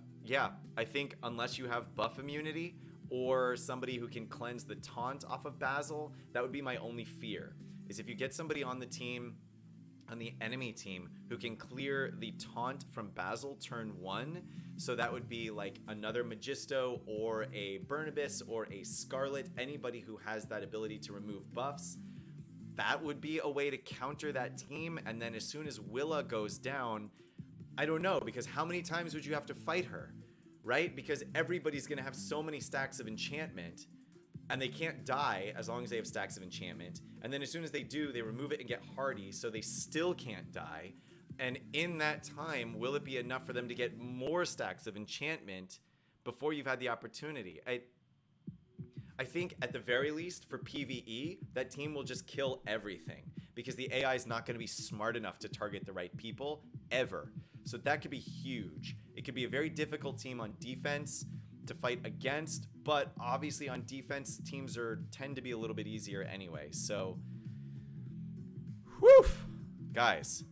think unless you have buff immunity or somebody who can cleanse the taunt off of Basil, that would be my only fear, is if you get somebody on the team, on the enemy team, who can clear the taunt from Basil turn 1, so that would be like another Magisto or a Burnibus or a Scarlet, anybody who has that ability to remove buffs. That would be a way to counter that team, and then as soon as Willa goes down, I don't know, because how many times would you have to fight her, right? Because everybody's going to have so many stacks of enchantment, and they can't die as long as they have stacks of enchantment. And then as soon as they do, they remove it and get hardy, so they still can't die. And in that time, will it be enough for them to get more stacks of enchantment before you've had the opportunity? I think at the very least for PvE, that team will just kill everything because the AI is not going to be smart enough to target the right people ever. So that could be huge. It could be a very difficult team on defense to fight against, but obviously on defense, teams tend to be a little bit easier anyway. So, whew, guys,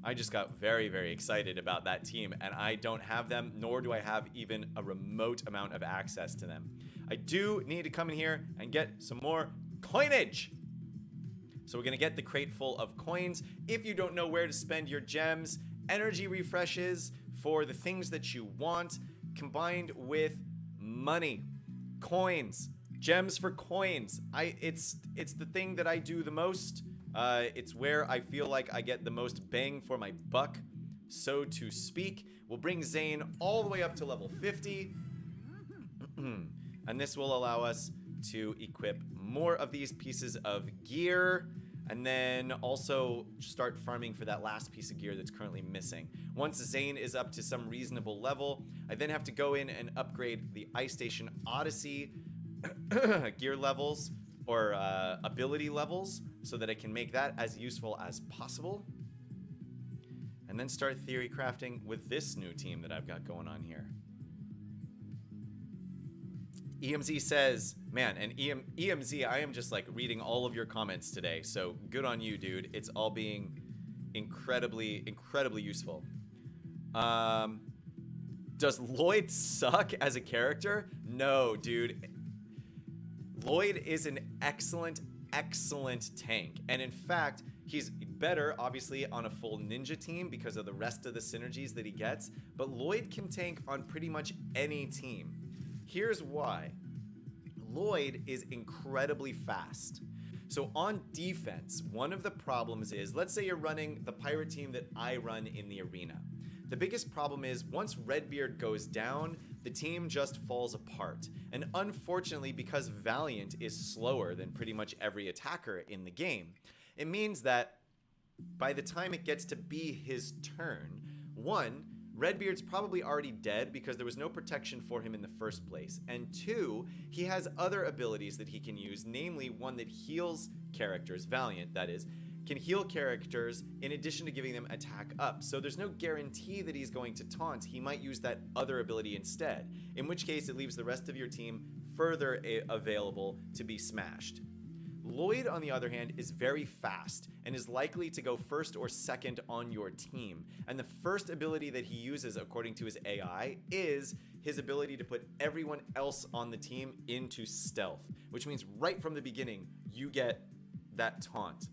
I just got very, very excited about that team, and I don't have them, nor do I have even a remote amount of access to them. I do need to come in here and get some more coinage. So we're going to get the crate full of coins. If you don't know where to spend your gems, energy refreshes for the things that you want, combined with money, coins, gems for coins. It's the thing that I do the most. It's where I feel like I get the most bang for my buck, so to speak. We'll bring Zane all the way up to level 50. And this will allow us to equip more of these pieces of gear, and then also start farming for that last piece of gear that's currently missing. Once Zane is up to some reasonable level, I then have to go in and upgrade the Ice Station Odyssey gear levels, or ability levels, so that I can make that as useful as possible. And then start theory crafting with this new team that I've got going on here. EMZ says, man, and EMZ, I am just like reading all of your comments today, so good on you, dude. It's all being incredibly, incredibly useful. Does Lloyd suck as a character? No, dude. Lloyd is an excellent, excellent tank. And in fact, he's better, obviously, on a full ninja team because of the rest of the synergies that he gets. But Lloyd can tank on pretty much any team. Here's why. Lloyd is incredibly fast. So on defense, one of the problems is, let's say you're running the pirate team that I run in the arena. The biggest problem is once Redbeard goes down, the team just falls apart. And unfortunately, because Valiant is slower than pretty much every attacker in the game, it means that by the time it gets to be his turn, one, Redbeard's probably already dead because there was no protection for him in the first place. And two, he has other abilities that he can use, namely one that heals characters, Valiant that is, can heal characters in addition to giving them attack up. So there's no guarantee that he's going to taunt. He might use that other ability instead, in which case it leaves the rest of your team further available to be smashed. Lloyd, on the other hand, is very fast and is likely to go first or second on your team. And the first ability that he uses, according to his AI, is his ability to put everyone else on the team into stealth, which means right from the beginning, you get that taunt.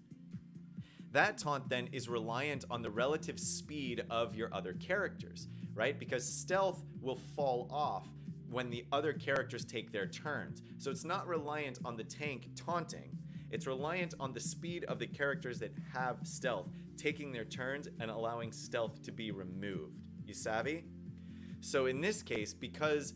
That taunt then is reliant on the relative speed of your other characters, right? Because stealth will fall off when the other characters take their turns. So it's not reliant on the tank taunting. It's reliant on the speed of the characters that have stealth taking their turns and allowing stealth to be removed. You savvy? So in this case, because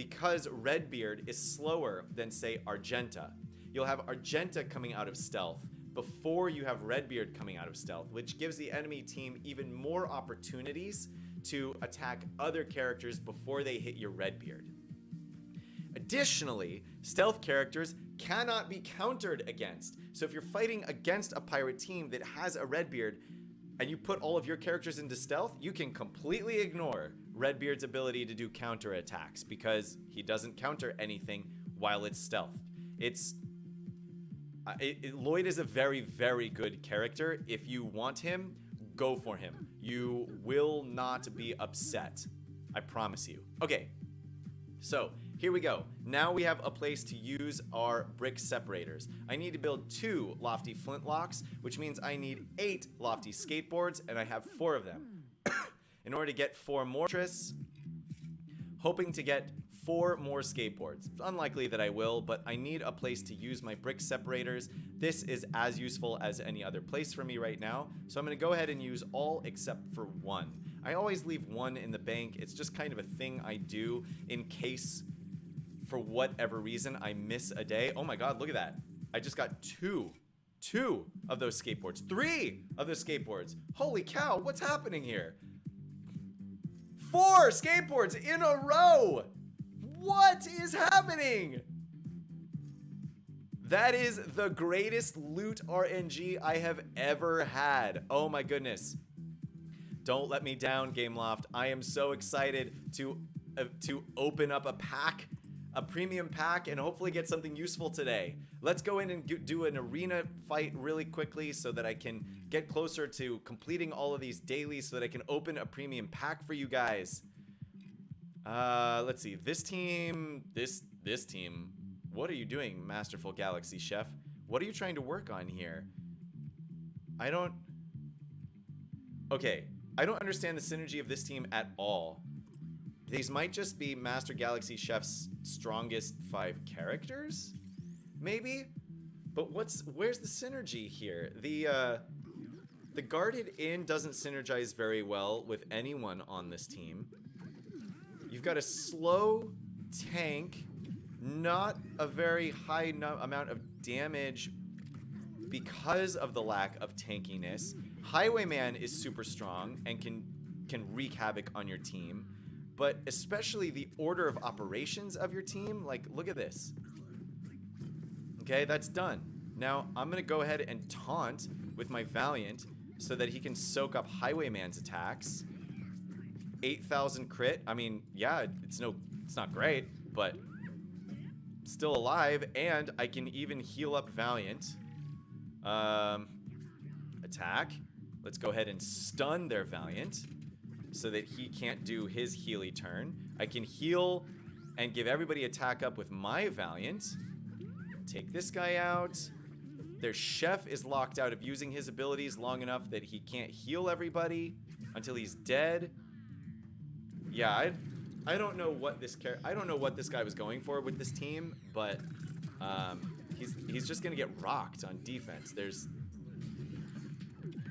Redbeard is slower than, say, Argenta, you'll have Argenta coming out of stealth before you have Redbeard coming out of stealth, which gives the enemy team even more opportunities to attack other characters before they hit your Redbeard. Additionally, stealth characters cannot be countered against. So if you're fighting against a pirate team that has a Redbeard and you put all of your characters into stealth, you can completely ignore Redbeard's ability to do counter attacks because he doesn't counter anything while it's stealth. It's Lloyd is a very, very good character. If you want him, go for him. You will not be upset. I promise you. Okay, so here we go. Now we have a place to use our brick separators. I need to build 2 lofty flintlocks, which means I need 8 lofty skateboards, and I have 4 of them. In order to get 4 more tris, hoping to get 4 more skateboards. It's unlikely that I will, but I need a place to use my brick separators. This is as useful as any other place for me right now, so I'm going to go ahead and use all except for 1. I always leave 1 in the bank. It's just kind of a thing I do in case, for whatever reason, I miss a day. Oh my god, look at that. I just got 2 of those skateboards. 3 of those skateboards. Holy cow, what's happening here? 4 skateboards in a row! What is happening? That is the greatest loot RNG I have ever had. Oh my goodness. Don't let me down, Gameloft. I am so excited to open up a pack, a premium pack, and hopefully get something useful today. Let's go in and do an arena fight really quickly so that I can get closer to completing all of these dailies so that I can open a premium pack for you guys. Let's see. This team, this team. What are you doing, Masterful Galaxy Chef? What are you trying to work on here? Okay. I don't understand the synergy of this team at all. These might just be Master Galaxy Chef's strongest 5 characters? Maybe? But where's the synergy here? The Guarded Inn doesn't synergize very well with anyone on this team. You've got a slow tank, not a very high amount of damage because of the lack of tankiness. Highwayman is super strong and can wreak havoc on your team, but especially the order of operations of your team, like, look at this. Okay, that's done. Now, I'm gonna go ahead and taunt with my Valiant so that he can soak up Highwayman's attacks. 8,000 crit. I mean, yeah, it's not great, but still alive, and I can even heal up Valiant. Attack. Let's go ahead and stun their Valiant so that he can't do his Healy turn. I can heal and give everybody attack up with my Valiant. Take this guy out. Their Chef is locked out of using his abilities long enough that he can't heal everybody until he's dead. Yeah, I don't know what this guy was going for with this team, but he's just gonna get rocked on defense.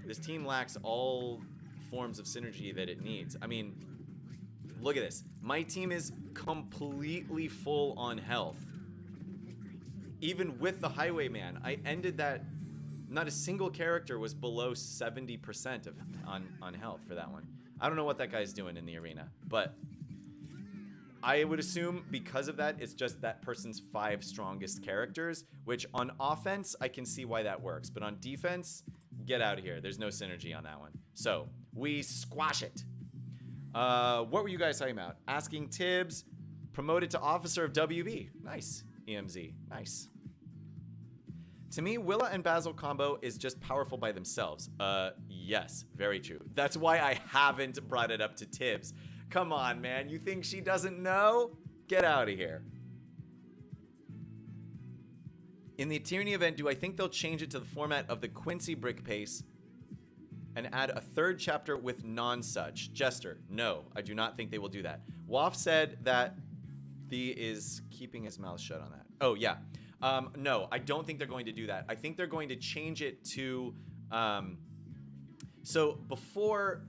This team lacks all forms of synergy that it needs. I mean, look at this. My team is completely full on health. Even with the Highwayman, I ended that. Not a single character was below 70% on health for that one. I don't know what that guy's doing in the arena, but I would assume because of that, it's just that person's 5 strongest characters, which on offense, I can see why that works. But on defense, get out of here. There's no synergy on that one. So we squash it. What were you guys talking about? Asking Tibbs, promoted to Officer of WB. Nice, EMZ. Nice. To me, Willa and Basil combo is just powerful by themselves. Yes, very true. That's why I haven't brought it up to Tibbs. Come on, man. You think she doesn't know? Get out of here. In the Tyranny event, do I think they'll change it to the format of the Quincy brick pace and add a 3rd chapter with non-such? Jester, no, I do not think they will do that. Waff said that Thea is keeping his mouth shut on that. Oh, yeah. No, I don't think they're going to do that. I think they're going to change it to... so before,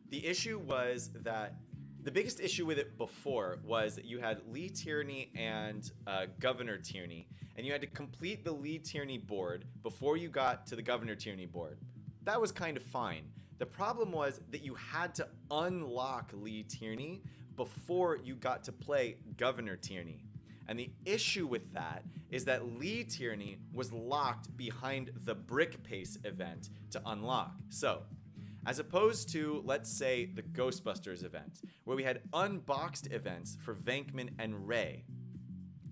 the issue was that... The biggest issue with it before was that you had Lee Tierney and Governor Tierney, and you had to complete the Lee Tierney board before you got to the Governor Tierney board. That was kind of fine. The problem was that you had to unlock Lee Tierney before you got to play Governor Tierney. And the issue with that is that Lee Tierney was locked behind the Brick Pace event to unlock. So, as opposed to, let's say, the Ghostbusters event, where we had unboxed events for Venkman and Ray.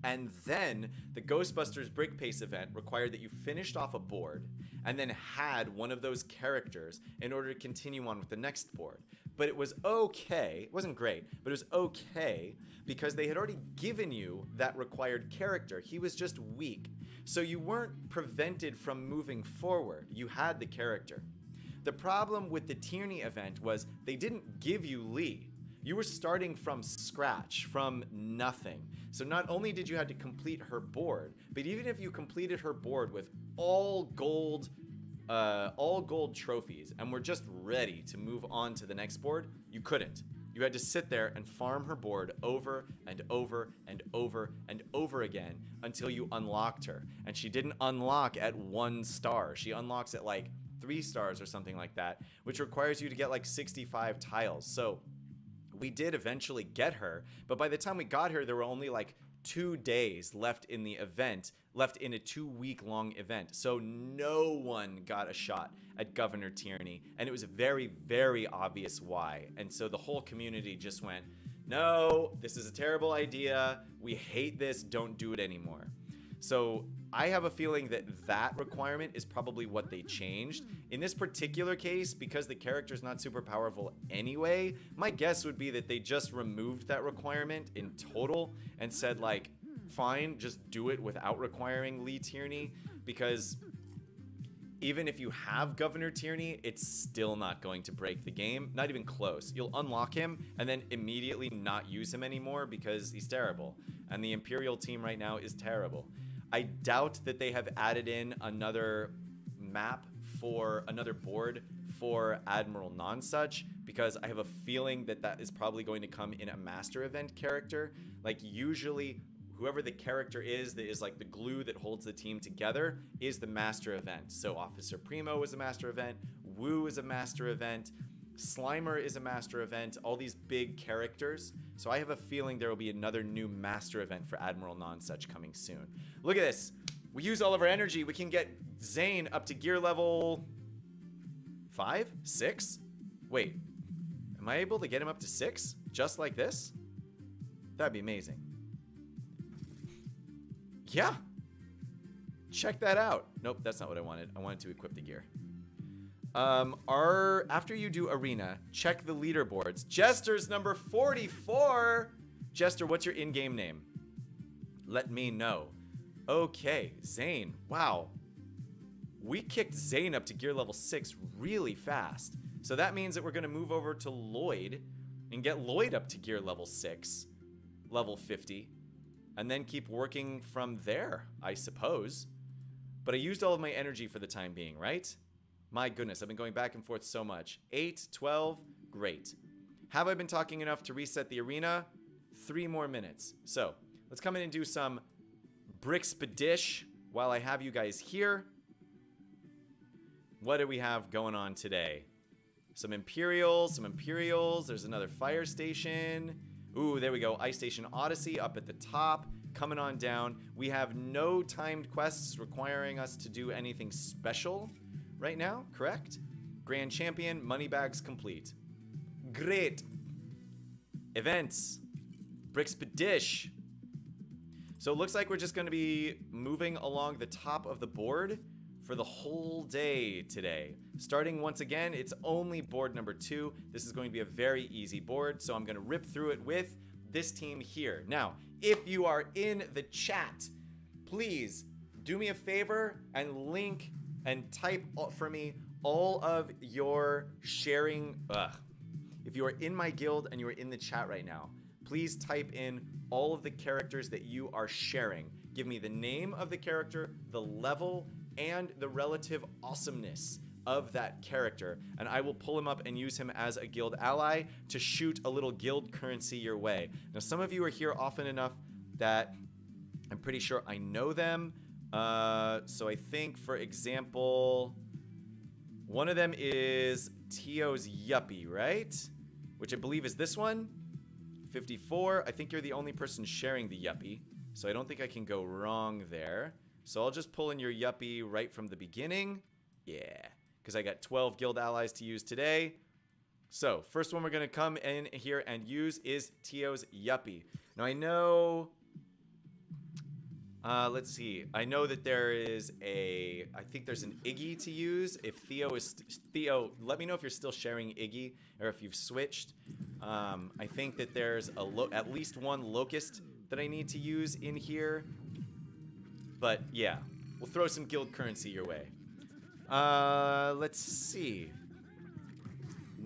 And then the Ghostbusters Brick Pace event required that you finished off a board and then had one of those characters in order to continue on with the next board. But it was okay. It wasn't great, but it was okay because they had already given you that required character. He was just weak. So you weren't prevented from moving forward. You had the character. The problem with the Tierney event was they didn't give you Lee. You were starting from scratch, from nothing. So not only did you have to complete her board, but even if you completed her board with all gold trophies and were just ready to move on to the next board, you couldn't. You had to sit there and farm her board over and over and over and over again until you unlocked her. And she didn't unlock at 1 star. She unlocks at like 3 stars or something like that, which requires you to get like 65 tiles. So we did eventually get her, but by the time we got her, there were only like 2 days left in the event, left in a 2-week-long event. So no one got a shot at Governor Tierney, and it was very, very obvious why. And so the whole community just went, no, this is a terrible idea. We hate this. Don't do it anymore. So I have a feeling that that requirement is probably what they changed. In this particular case, because the character's not super powerful anyway, my guess would be that they just removed that requirement in total and said like, fine, just do it without requiring Lee Tierney, because even if you have Governor Tierney, it's still not going to break the game. Not even close. You'll unlock him and then immediately not use him anymore because he's terrible. And the Imperial team right now is terrible. I doubt that they have added in another map for another board for Admiral Nonsuch, because I have a feeling that that is probably going to come in a master event character. Like usually whoever the character is that is like the glue that holds the team together is the master event. So Officer Primo is a master event, Wu is a master event, Slimer is a master event, all these big characters. So I have a feeling there will be another new master event for Admiral Nonsuch coming soon. Look at this. We use all of our energy. We can get Zane up to gear level 5? 6? Wait, am I able to get him up to 6? Just like this? That'd be amazing. Yeah. Check that out. Nope, that's not what I wanted. I wanted to equip the gear. After you do arena, check the leaderboards. Jester's number 44. Jester, what's your in-game name? Let me know. Okay, Zane. Wow. We kicked Zane up to gear level 6 really fast. So that means that we're going to move over to Lloyd and get Lloyd up to gear level 6, level 50, and then keep working from there, I suppose. But I used all of my energy for the time being, right? My goodness, I've been going back and forth so much. 8, 12, great. Have I been talking enough to reset the arena? 3 more minutes. So, let's come in and do some Brickspedish while I have you guys here. What do we have going on today? Some Imperials. There's another fire station. Ooh, there we go. Ice Station Odyssey up at the top. Coming on down. We have no timed quests requiring us to do anything special right now, correct? Grand Champion, moneybags complete. Great. Events. Brickspedish. So it looks like we're just going to be moving along the top of the board for the whole day today. Starting once again, it's only board number 2. This is going to be a very easy board, so I'm going to rip through it with this team here. Now, if you are in the chat, please do me a favor and link and type for me all of your sharing. If you are in my guild and you are in the chat right now, please type in all of the characters that you are sharing. Give me the name of the character, the level, and the relative awesomeness of that character, and I will pull him up and use him as a guild ally to shoot a little guild currency your way. Now, some of you are here often enough that I'm pretty sure I know them. So I think, for example, one of them is Tio's Yuppie, right? Which I believe is this one. 54. I think you're the only person sharing the Yuppie, so I don't think I can go wrong there. So I'll just pull in your Yuppie right from the beginning. Yeah, because I got 12 guild allies to use today. So first one we're going to come in here and use is Tio's Yuppie. Now I know Let's see. I know that there is I think there's an Iggy to use. If Theo, let me know if you're still sharing Iggy or if you've switched. I think that there's at least one locust that I need to use in here. But yeah, we'll throw some guild currency your way. Let's see.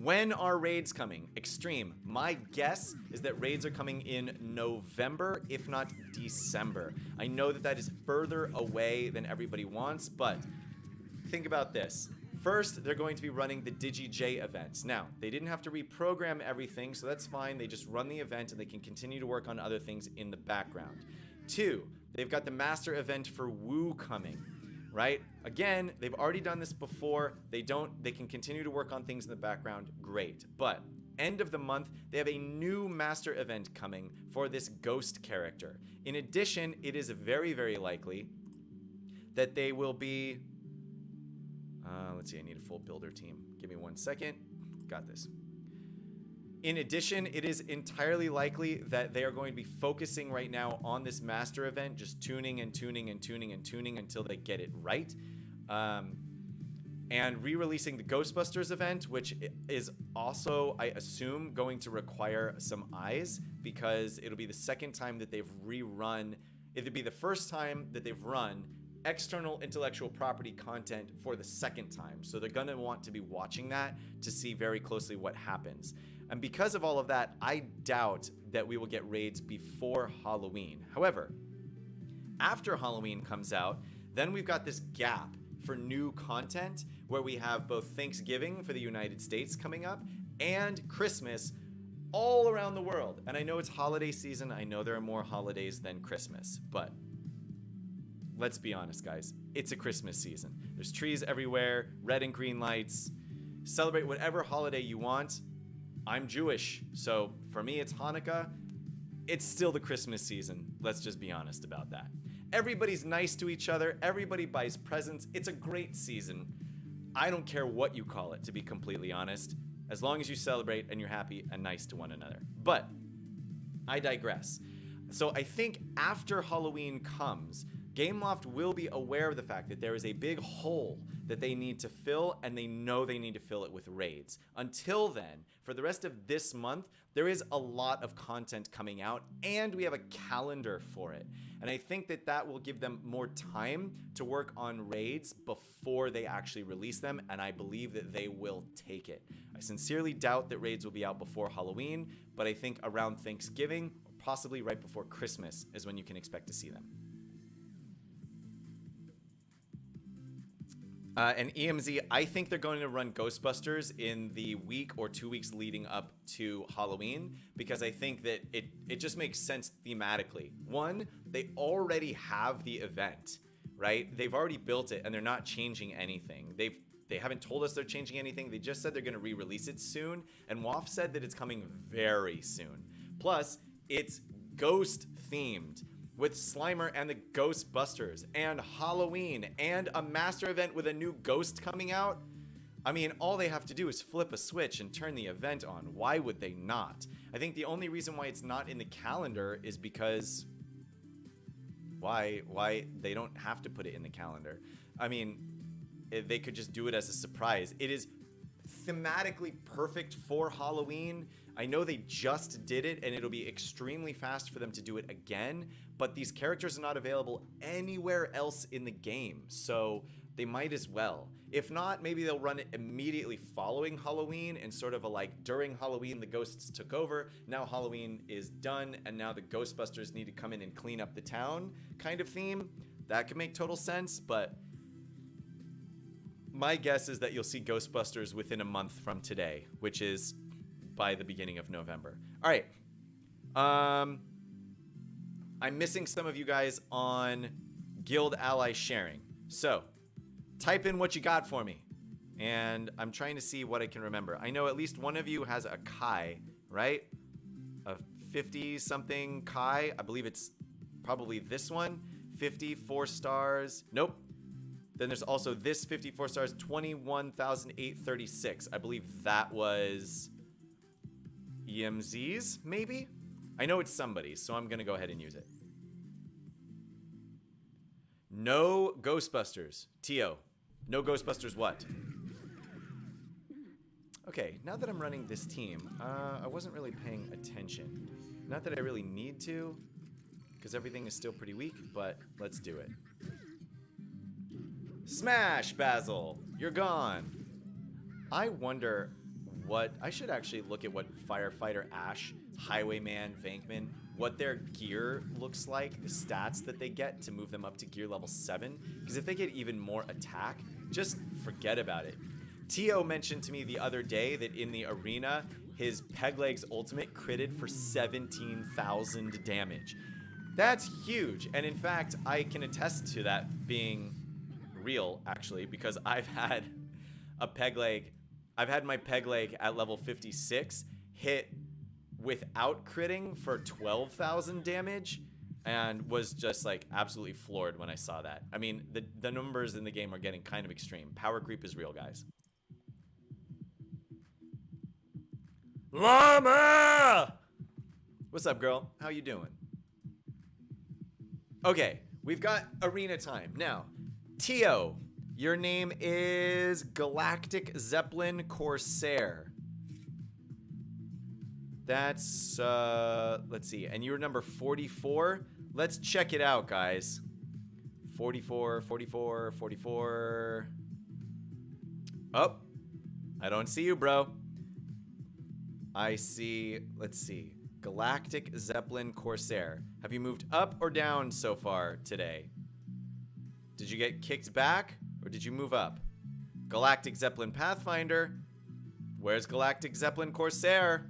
When are raids coming? Extreme. My guess is that raids are coming in November, if not December. I know that that is further away than everybody wants, but think about this. First, they're going to be running the Digi Jay events. Now, they didn't have to reprogram everything, so that's fine. They just run the event and they can continue to work on other things in the background. 2, they've got the master event for Woo coming. Right? Again, they've already done this before. They can continue to work on things in the background. Great. But end of the month, they have a new master event coming for this ghost character. In addition, it is very, very likely that they will be... let's see, I need a full builder team. Give me 1 second. Got this. In addition, it is entirely likely that they are going to be focusing right now on this master event, just tuning and tuning and tuning and tuning until they get it right. And re-releasing the Ghostbusters event, which is also, I assume, going to require some eyes because it'll be the second time that they've rerun. It'll be the first time that they've run external intellectual property content for the second time. So they're going to want to be watching that to see very closely what happens. And because of all of that, I doubt that we will get raids before Halloween. However, after Halloween comes out, then we've got this gap for new content where we have both Thanksgiving for the United States coming up and Christmas all around the world. And I know it's holiday season. I know there are more holidays than Christmas, but let's be honest, guys. It's a Christmas season. There's trees everywhere, red and green lights. Celebrate whatever holiday you want. I'm Jewish, so for me it's Hanukkah. It's still the Christmas season. Let's just be honest about that. Everybody's nice to each other. Everybody buys presents. It's a great season. I don't care what you call it, to be completely honest, as long as you celebrate and you're happy and nice to one another. But I digress. So I think after Halloween comes, Gameloft will be aware of the fact that there is a big hole that they need to fill, and they know they need to fill it with raids. Until then, for the rest of this month, there is a lot of content coming out, and we have a calendar for it. And I think that that will give them more time to work on raids before they actually release them, and I believe that they will take it. I sincerely doubt that raids will be out before Halloween, but I think around Thanksgiving, or possibly right before Christmas, is when you can expect to see them. And EMZ, I think they're going to run Ghostbusters in the week or 2 weeks leading up to Halloween because I think that it just makes sense thematically. One, they already have the event, right? They've already built it and they're not changing anything. They haven't told us they're changing anything. They just said they're going to re-release it soon. And WAF said that it's coming very soon. Plus, it's ghost themed, with Slimer and the Ghostbusters, and Halloween, and a master event with a new ghost coming out. I mean, all they have to do is flip a switch and turn the event on. Why would they not? I think the only reason why it's not in the calendar is because why they don't have to put it in the calendar. I mean, they could just do it as a surprise. It is thematically perfect for Halloween. I know they just did it and it'll be extremely fast for them to do it again, but these characters are not available anywhere else in the game, so they might as well. If not, maybe they'll run it immediately following Halloween and sort of a like during Halloween the ghosts took over, now Halloween is done and now the Ghostbusters need to come in and clean up the town kind of theme. That could make total sense, but my guess is that you'll see Ghostbusters within a month from today, which is by the beginning of November. All right. I'm missing some of you guys on Guild Ally sharing. So type in what you got for me. And I'm trying to see what I can remember. I know at least one of you has a Kai, right? A 50-something Kai. I believe it's probably this one. 54 stars. Nope. Then there's also this 54 stars, 21,836. I believe that was EMZ's, maybe? I know it's somebody's, so I'm going to go ahead and use it. No Ghostbusters. Tio, no Ghostbusters what? Okay, now that I'm running this team, I wasn't really paying attention. Not that I really need to, because everything is still pretty weak, but let's do it. Smash, Basil! You're gone! I wonder what... I should actually look at what Firefighter Ash, Highwayman, Vankman, what their gear looks like, the stats that they get to move them up to gear level 7. Because if they get even more attack, just forget about it. Tio mentioned to me the other day that in the arena, his Pegleg's ultimate critted for 17,000 damage. That's huge. And in fact, I can attest to that being real, actually, because I've had a Pegleg... I've had my Pegleg at level 56 hit without critting for 12,000 damage and was just like absolutely floored when I saw that. I mean, the numbers in the game are getting kind of extreme. Power creep is real, guys. Llama! What's up, girl? How you doing? Okay, we've got arena time. Now, Tio, your name is Galactic Zeppelin Corsair. That's, let's see. And you're number 44? Let's check it out, guys. 44, 44, 44. Oh, I don't see you, bro. I see, let's see. Galactic Zeppelin Corsair. Have you moved up or down so far today? Did you get kicked back or did you move up? Galactic Zeppelin Pathfinder. Where's Galactic Zeppelin Corsair?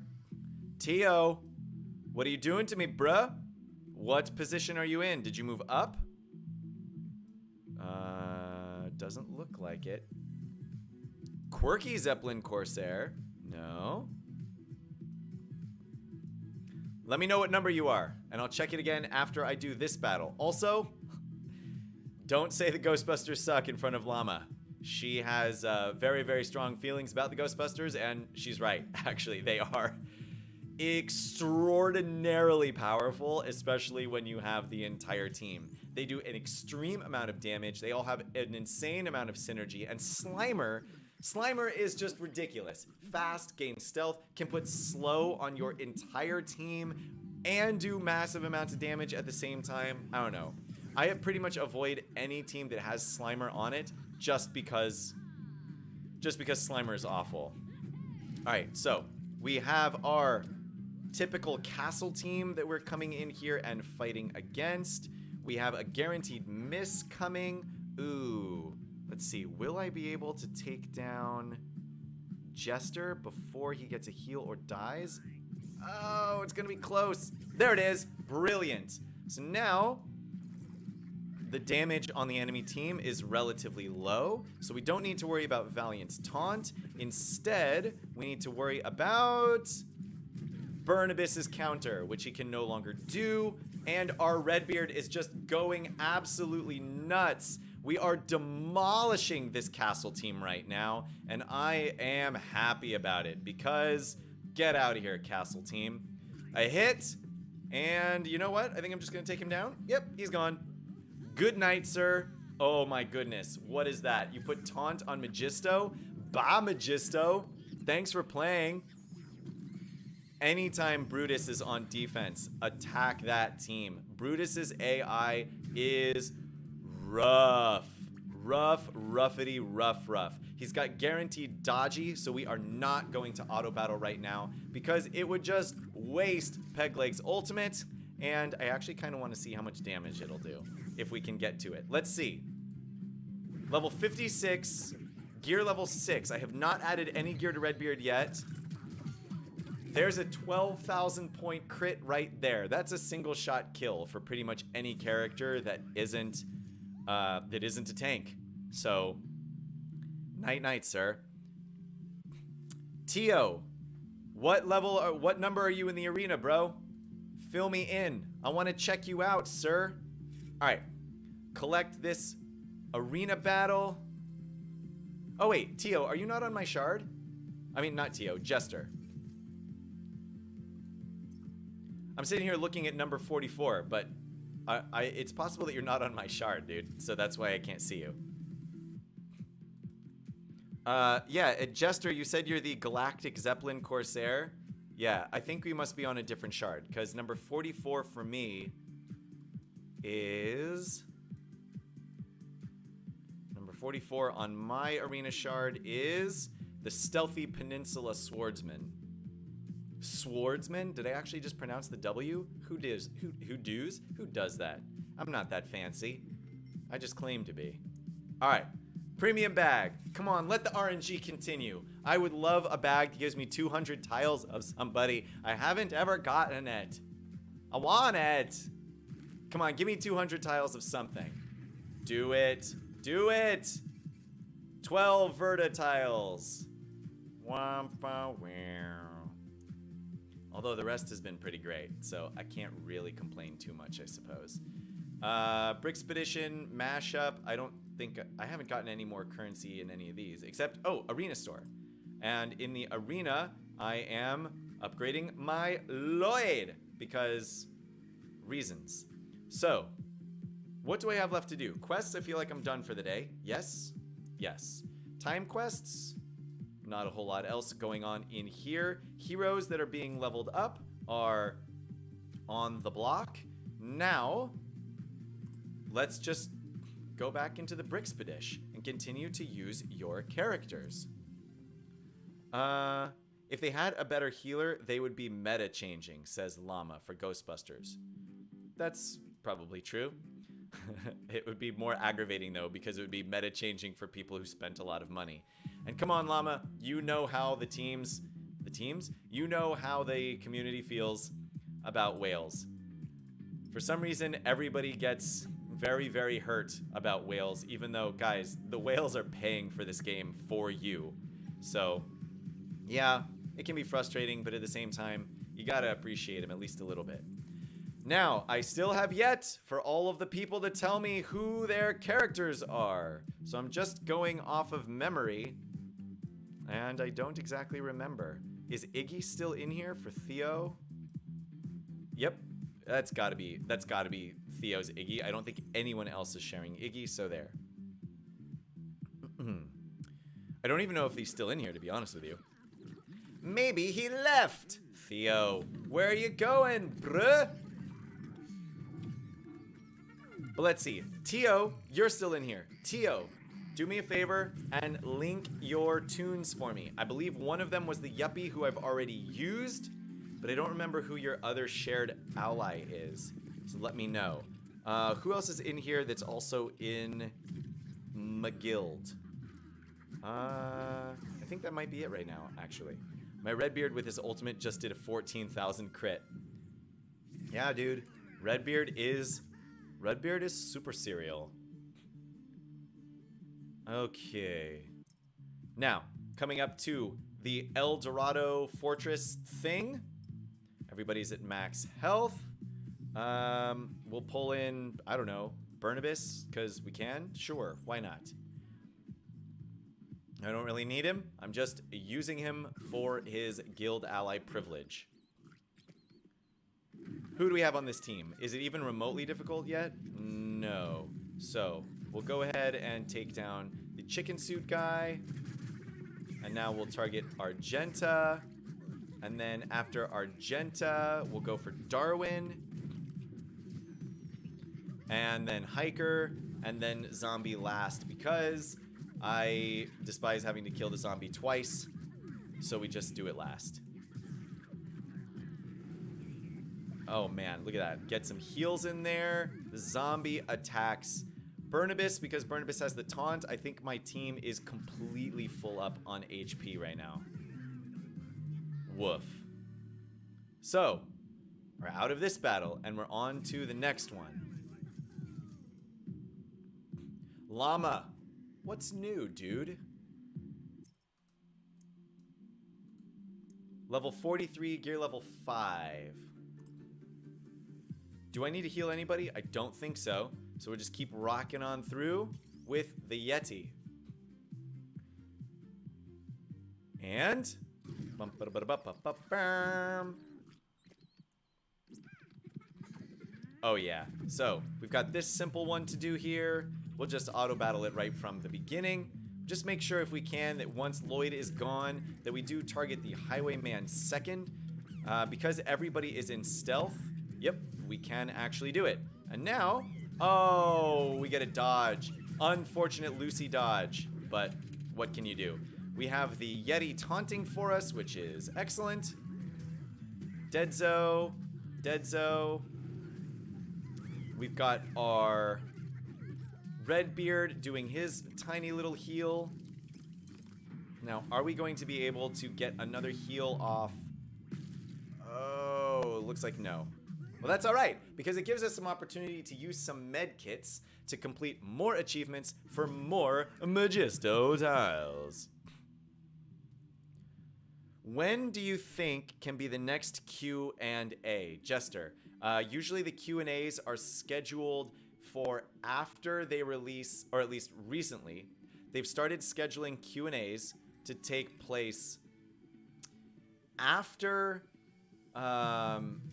Tio, what are you doing to me, bruh? What position are you in? Did you move up? Doesn't look like it. Quirky Zeppelin Corsair. No. Let me know what number you are, and I'll check it again after I do this battle. Also, don't say the Ghostbusters suck in front of Llama. She has very, very strong feelings about the Ghostbusters, and she's right. Actually, they are extraordinarily powerful, especially when you have the entire team. They do an extreme amount of damage. They all have an insane amount of synergy, and Slimer is just ridiculous. Fast, gains stealth, can put slow on your entire team, and do massive amounts of damage at the same time. I don't know. I pretty much avoid any team that has Slimer on it just because Slimer is awful. Alright, so we have our typical castle team that we're coming in here and fighting against. We have a guaranteed miss coming. Ooh. Let's see, will I be able to take down Jester before he gets a heal or dies? Oh, it's gonna be close. There it is. Brilliant. So now, the damage on the enemy team is relatively low, so we don't need to worry about Valiant's taunt. Instead, we need to worry about Burn Abyss's counter, which he can no longer do, and our Redbeard is just going absolutely nuts. We are demolishing this castle team right now, and I am happy about it because get out of here, castle team. I hit, and you know what? I think I'm just going to take him down. Yep, he's gone. Good night, sir. Oh my goodness, what is that? You put taunt on Magisto? Bah, Magisto. Thanks for playing. Anytime Brutus is on defense, attack that team. Brutus's AI is rough. Roughy, rough. He's got guaranteed dodgy, so we are not going to auto battle right now because it would just waste Pegleg's ultimate, and I actually kind of want to see how much damage it'll do if we can get to it. Let's see. Level 56, gear level 6. I have not added any gear to Redbeard yet. There's a 12,000 point crit right there. That's a single shot kill for pretty much any character that isn't a tank. So, night, sir. Tio, what number are you in the arena, bro? Fill me in. I want to check you out, sir. All right, collect this arena battle. Oh wait, Tio, are you not on my shard? I mean, not Tio, Jester. I'm sitting here looking at number 44, but It's possible that you're not on my shard, dude. So that's why I can't see you. Yeah, Jester, you said you're the Galactic Zeppelin Corsair. Yeah, I think we must be on a different shard, because number 44 for me is... Number 44 on my arena shard is the Stealthy Peninsula Swordsman. Swordsman? Did I actually just pronounce the W? Who does? Who does? Who does that? I'm not that fancy. I just claim to be. All right. Premium bag. Come on, let the RNG continue. I would love a bag that gives me 200 tiles of somebody. I haven't ever gotten it. I want it. Come on, give me 200 tiles of something. Do it. Do it. 12 Verta tiles. Although the rest has been pretty great, so I can't really complain too much, I suppose. Brickspedition, mashup. I haven't gotten any more currency in any of these, except, oh, Arena Store. And in the arena, I am upgrading my Lloyd, because reasons. So, what do I have left to do? Quests, I feel like I'm done for the day. Yes? Yes. Time quests? Not a whole lot else going on in here. Heroes that are being leveled up are on the block. Now, let's just go back into the Brickspedition and continue to use your characters. If they had a better healer, they would be meta changing, says Llama for Ghostbusters. That's probably true. It would be more aggravating though, because it would be meta changing for people who spent a lot of money. And come on, Llama, you know how you know how the community feels about whales. For some reason, everybody gets very, very hurt about whales, even though, guys, the whales are paying for this game for you. So, yeah, it can be frustrating, but at the same time, you gotta appreciate them at least a little bit. Now, I still have yet for all of the people to tell me who their characters are. So I'm just going off of memory, and I don't exactly remember. Is Iggy still in here for Theo? Yep, that's gotta be Theo's Iggy. I don't think anyone else is sharing Iggy, so there. I don't even know if he's still in here, to be honest with you. Maybe he left. Theo, where are you going, bruh? But let's see. Tio, you're still in here. Tio, do me a favor and link your tunes for me. I believe one of them was the Yuppie who I've already used, but I don't remember who your other shared ally is. So let me know. Who else is in here that's also in McGild? I think that might be it right now, actually. My Redbeard with his ultimate just did a 14,000 crit. Yeah, dude. Redbeard is super serial. Okay. Now, coming up to the El Dorado Fortress thing. Everybody's at max health. We'll pull in, I don't know, Barnabas, because we can. Sure, why not? I don't really need him. I'm just using him for his guild ally privilege. Who do we have on this team? Is it even remotely difficult yet? No. So, we'll go ahead and take down the chicken suit guy. And now we'll target Argenta. And then after Argenta, we'll go for Darwin. And then Hiker. And then Zombie last, because I despise having to kill the zombie twice. So we just do it last. Oh man, look at that. Get some heals in there. The zombie attacks Barnabas because Barnabas has the taunt. I think my team is completely full up on HP right now. Woof. So, we're out of this battle and we're on to the next one. Llama, what's new, dude? Level 43, gear level 5. Do I need to heal anybody? I don't think so. So we'll just keep rocking on through with the Yeti. And Oh yeah. So we've got this simple one to do here. We'll just auto battle it right from the beginning. Just make sure if we can that once Lloyd is gone that we do target the Highwayman second. Because everybody is in stealth, yep, we can actually do it. And now, oh, we get a dodge. Unfortunate Lucy dodge, but what can you do? We have the Yeti taunting for us, which is excellent. Deadzo. We've got our Redbeard doing his tiny little heal. Now, are we going to be able to get another heal off? Oh, looks like no. Well, that's all right, because it gives us some opportunity to use some med kits to complete more achievements for more Magisto tiles. When do you think can be the next Q&A? Jester, usually the Q&As are scheduled for after they release, or at least recently, they've started scheduling Q&As to take place after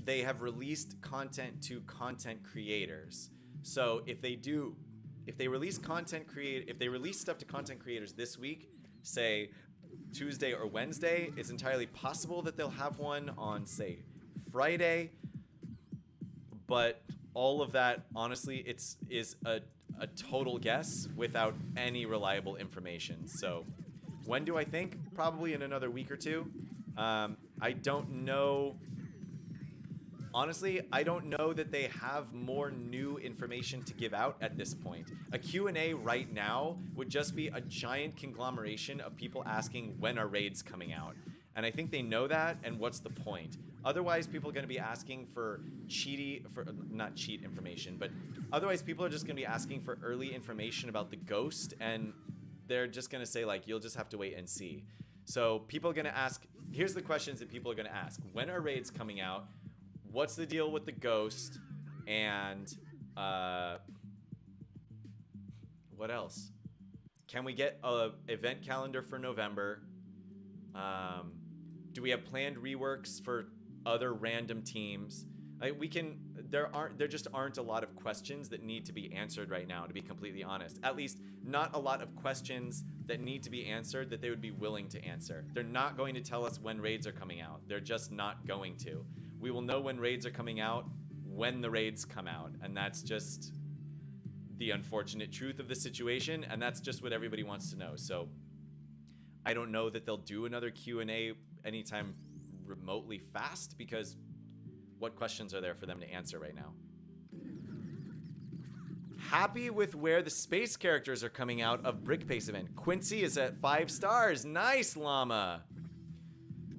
they have released content to content creators. So if they release stuff to content creators this week, say Tuesday or Wednesday, it's entirely possible that they'll have one on, say, Friday. But all of that, honestly, is a total guess without any reliable information. So when do I think? Probably in another week or two. I don't know. Honestly, I don't know that they have more new information to give out at this point. A Q&A right now would just be a giant conglomeration of people asking when are raids coming out. And I think they know that, and what's the point? Otherwise, people are going to be asking for not cheat information, but otherwise people are just going to be asking for early information about the ghost, and they're just going to say, like, you'll just have to wait and see. So people are going to ask, here's the questions that people are going to ask. When are raids coming out? What's the deal with the ghost? And what else? Can we get a event calendar for November? Do we have planned reworks for other random teams? There just aren't a lot of questions that need to be answered right now, to be completely honest. At least not a lot of questions that need to be answered that they would be willing to answer. They're not going to tell us when raids are coming out. They're just not going to. We will know when raids are coming out when the raids come out, and that's just the unfortunate truth of the situation, and that's just what everybody wants to know. So I don't know that they'll do another Q&A anytime remotely fast, because what questions are there for them to answer right now? Happy with where the space characters are coming out of Brick Pace event. Quincy is at 5 stars. Nice, Llama.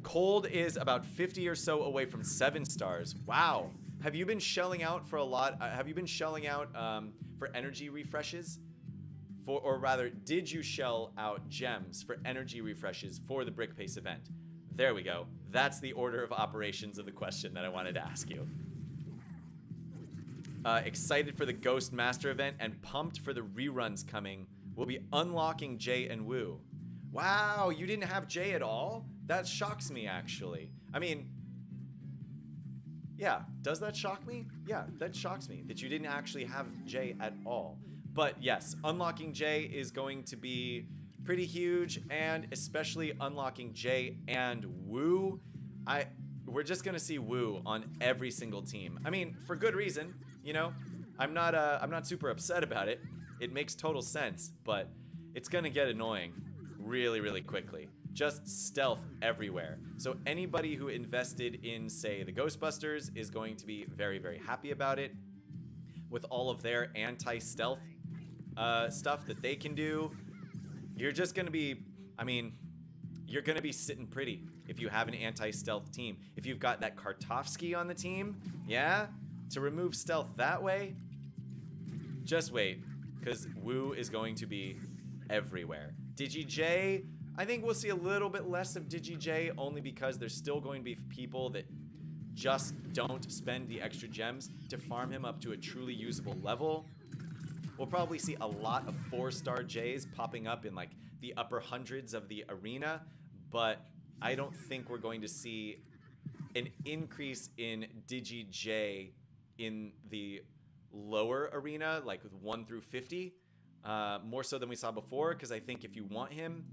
Cold is about 50 or so away from 7 stars. Wow. Have you been shelling out for a lot? Have you been shelling out for energy refreshes? Or rather, did you shell out gems for energy refreshes for the Brick Pace event? There we go. That's the order of operations of the question that I wanted to ask you. Excited for the Ghost Master event and pumped for the reruns coming. We'll be unlocking Jay and Woo. Wow, you didn't have Jay at all? That shocks me, actually. I mean, yeah, does that shock me? Yeah, that shocks me that you didn't actually have Jay at all. But yes, unlocking Jay is going to be pretty huge, and especially unlocking Jay and Woo. We're just gonna see Woo on every single team. I mean, for good reason, you know. I'm not super upset about it. It makes total sense, but it's gonna get annoying really, really quickly. Just stealth everywhere. So anybody who invested in, say, the Ghostbusters is going to be very, very happy about it. With all of their anti-stealth stuff that they can do, you're just gonna be, I mean, you're gonna be sitting pretty if you have an anti-stealth team. If you've got that Kartovsky on the team, yeah, to remove stealth that way, just wait, because Woo is going to be everywhere. Digi Jay, I think we'll see a little bit less of Digi Jay, only because there's still going to be people that just don't spend the extra gems to farm him up to a truly usable level. We'll probably see a lot of 4-star Jays popping up in like the upper hundreds of the arena, but I don't think we're going to see an increase in Digi J in the lower arena, like with 1 through 50, more so than we saw before, because I think if you want him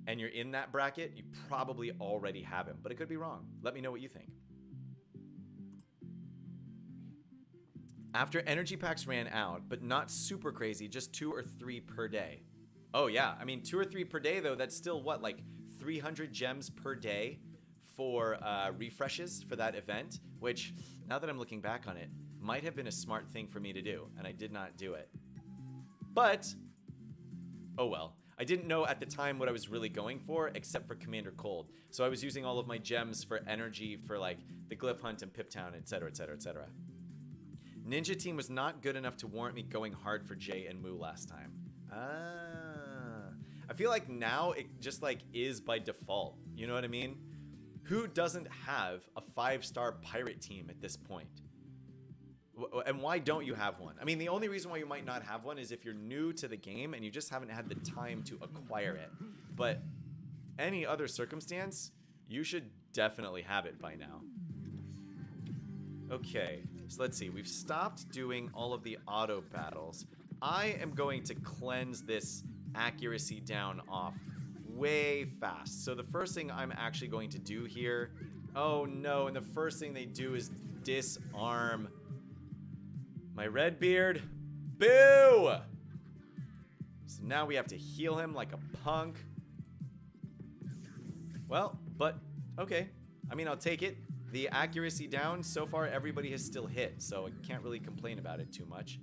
and you're in that bracket, you probably already have him, but it could be wrong. Let me know what you think. After energy packs ran out, but not super crazy, just 2 or 3 per day. Oh yeah, I mean 2 or 3 per day though, that's still what, like 300 gems per day for refreshes for that event, which now that I'm looking back on it, might have been a smart thing for me to do, and I did not do it. But, oh well. I didn't know at the time what I was really going for, except for Commander Cold. So I was using all of my gems for energy for like the Glyph Hunt and Pip Town, etc, etc, etc. Ninja Team was not good enough to warrant me going hard for Jay and Moo last time. I feel like now it just like is by default. You know what I mean? Who doesn't have a 5-star pirate team at this point? And why don't you have one? I mean, the only reason why you might not have one is if you're new to the game and you just haven't had the time to acquire it. But any other circumstance, you should definitely have it by now. Okay, so let's see. We've stopped doing all of the auto battles. I am going to cleanse this accuracy down off way fast. So the first thing I'm actually going to do here... Oh no, and the first thing they do is disarm my Redbeard. Boo! So now we have to heal him like a punk. Well, but okay. I mean, I'll take it. The accuracy down, so far everybody has still hit, so I can't really complain about it too much.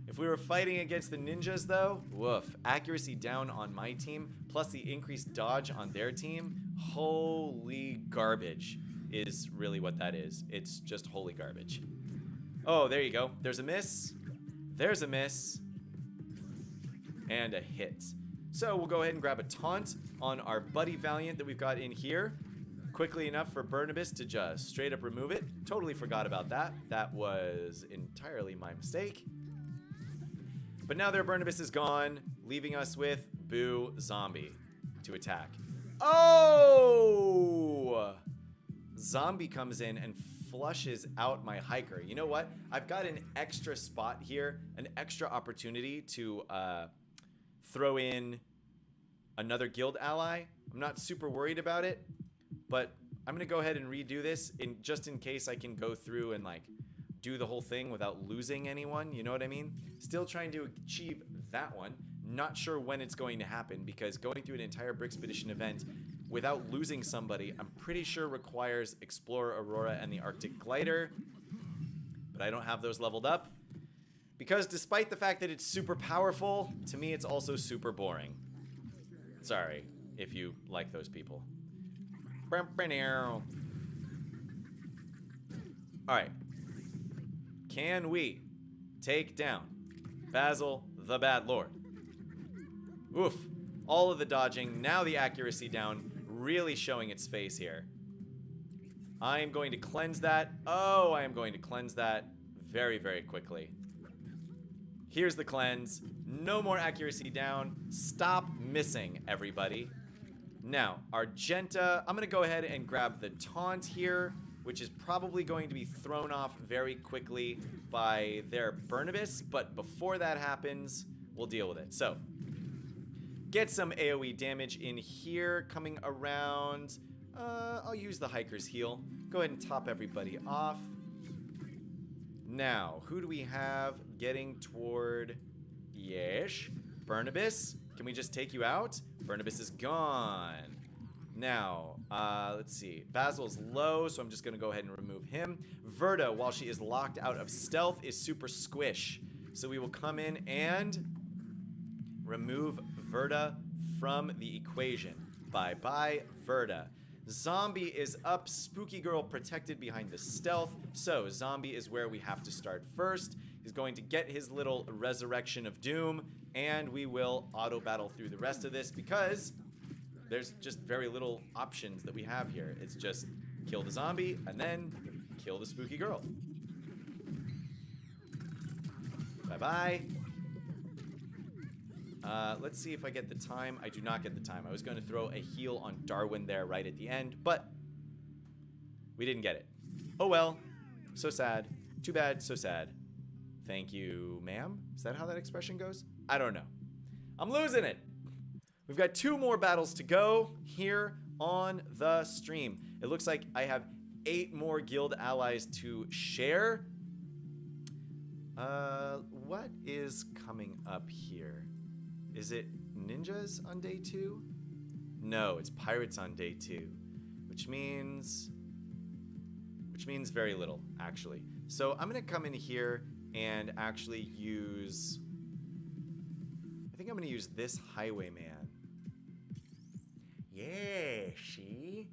If we were fighting against the ninjas though, woof. Accuracy down on my team, plus the increased dodge on their team. Holy garbage is really what that is. It's just holy garbage. Oh, there you go. There's a miss. There's a miss. And a hit. So we'll go ahead and grab a taunt on our Buddy Valiant that we've got in here. Quickly enough for Barnabas to just straight up remove it. Totally forgot about that. That was entirely my mistake. But now their Barnabas is gone, leaving us with Boo Zombie to attack. Oh! Zombie comes in and flushes out my hiker. You know what? I've got an extra spot here, an extra opportunity to throw in another guild ally. I'm not super worried about it, but I'm gonna go ahead and redo this just in case I can go through and like do the whole thing without losing anyone. You know what I mean? Still trying to achieve that one. Not sure when it's going to happen, because going through an entire Brickspedition event without losing somebody, I'm pretty sure requires Explorer Aurora and the Arctic Glider. But I don't have those leveled up, because despite the fact that it's super powerful, to me it's also super boring. Sorry if you like those people. Alright. Can we take down Basil the Bad Lord? Oof. All of the dodging, now the accuracy down, really showing its face here. I am going to cleanse that. Oh, I am going to cleanse that very, very quickly. Here's the cleanse. No more accuracy down. Stop missing, everybody. Now, Argenta, I'm going to go ahead and grab the taunt here, which is probably going to be thrown off very quickly by their Barnabas, but before that happens, we'll deal with it. So, get some AoE damage in here coming around. I'll use the Hiker's Heal. Go ahead and top everybody off. Now, who do we have getting toward... Yesh. Barnabas, can we just take you out? Barnabas is gone. Now, let's see. Basil's low, so I'm just going to go ahead and remove him. Verda, while she is locked out of stealth, is super squish. So we will come in and remove Verda from the equation. Bye-bye, Verda. Zombie is up. Spooky Girl protected behind the stealth. So Zombie is where we have to start first. He's going to get his little Resurrection of Doom, and we will auto-battle through the rest of this because there's just very little options that we have here. It's just kill the zombie and then kill the Spooky Girl. Bye-bye. Let's see if I get the time. I do not get the time. I was going to throw a heal on Darwin there right at the end, but we didn't get it. Oh well. So sad. Too bad, so sad. Thank you, ma'am. Is that how that expression goes? I don't know. I'm losing it. We've got 2 more battles to go here on the stream. It looks like I have 8 more guild allies to share. What is coming up here? Is it ninjas on day 2? No, it's pirates on day 2, which means very little, actually. So I'm gonna come in here and actually use, I think I'm gonna use this highwayman. Yeah, she.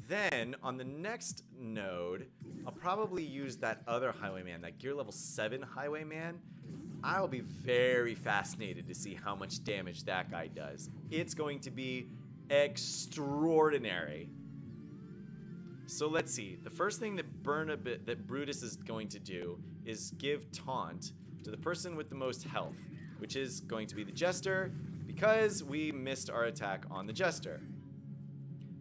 Then on the next node, I'll probably use that other highwayman, that gear level 7 highwayman. I'll be very fascinated to see how much damage that guy does. It's going to be extraordinary. So let's see. The first thing that Brutus is going to do is give taunt to the person with the most health, which is going to be the Jester, because we missed our attack on the Jester.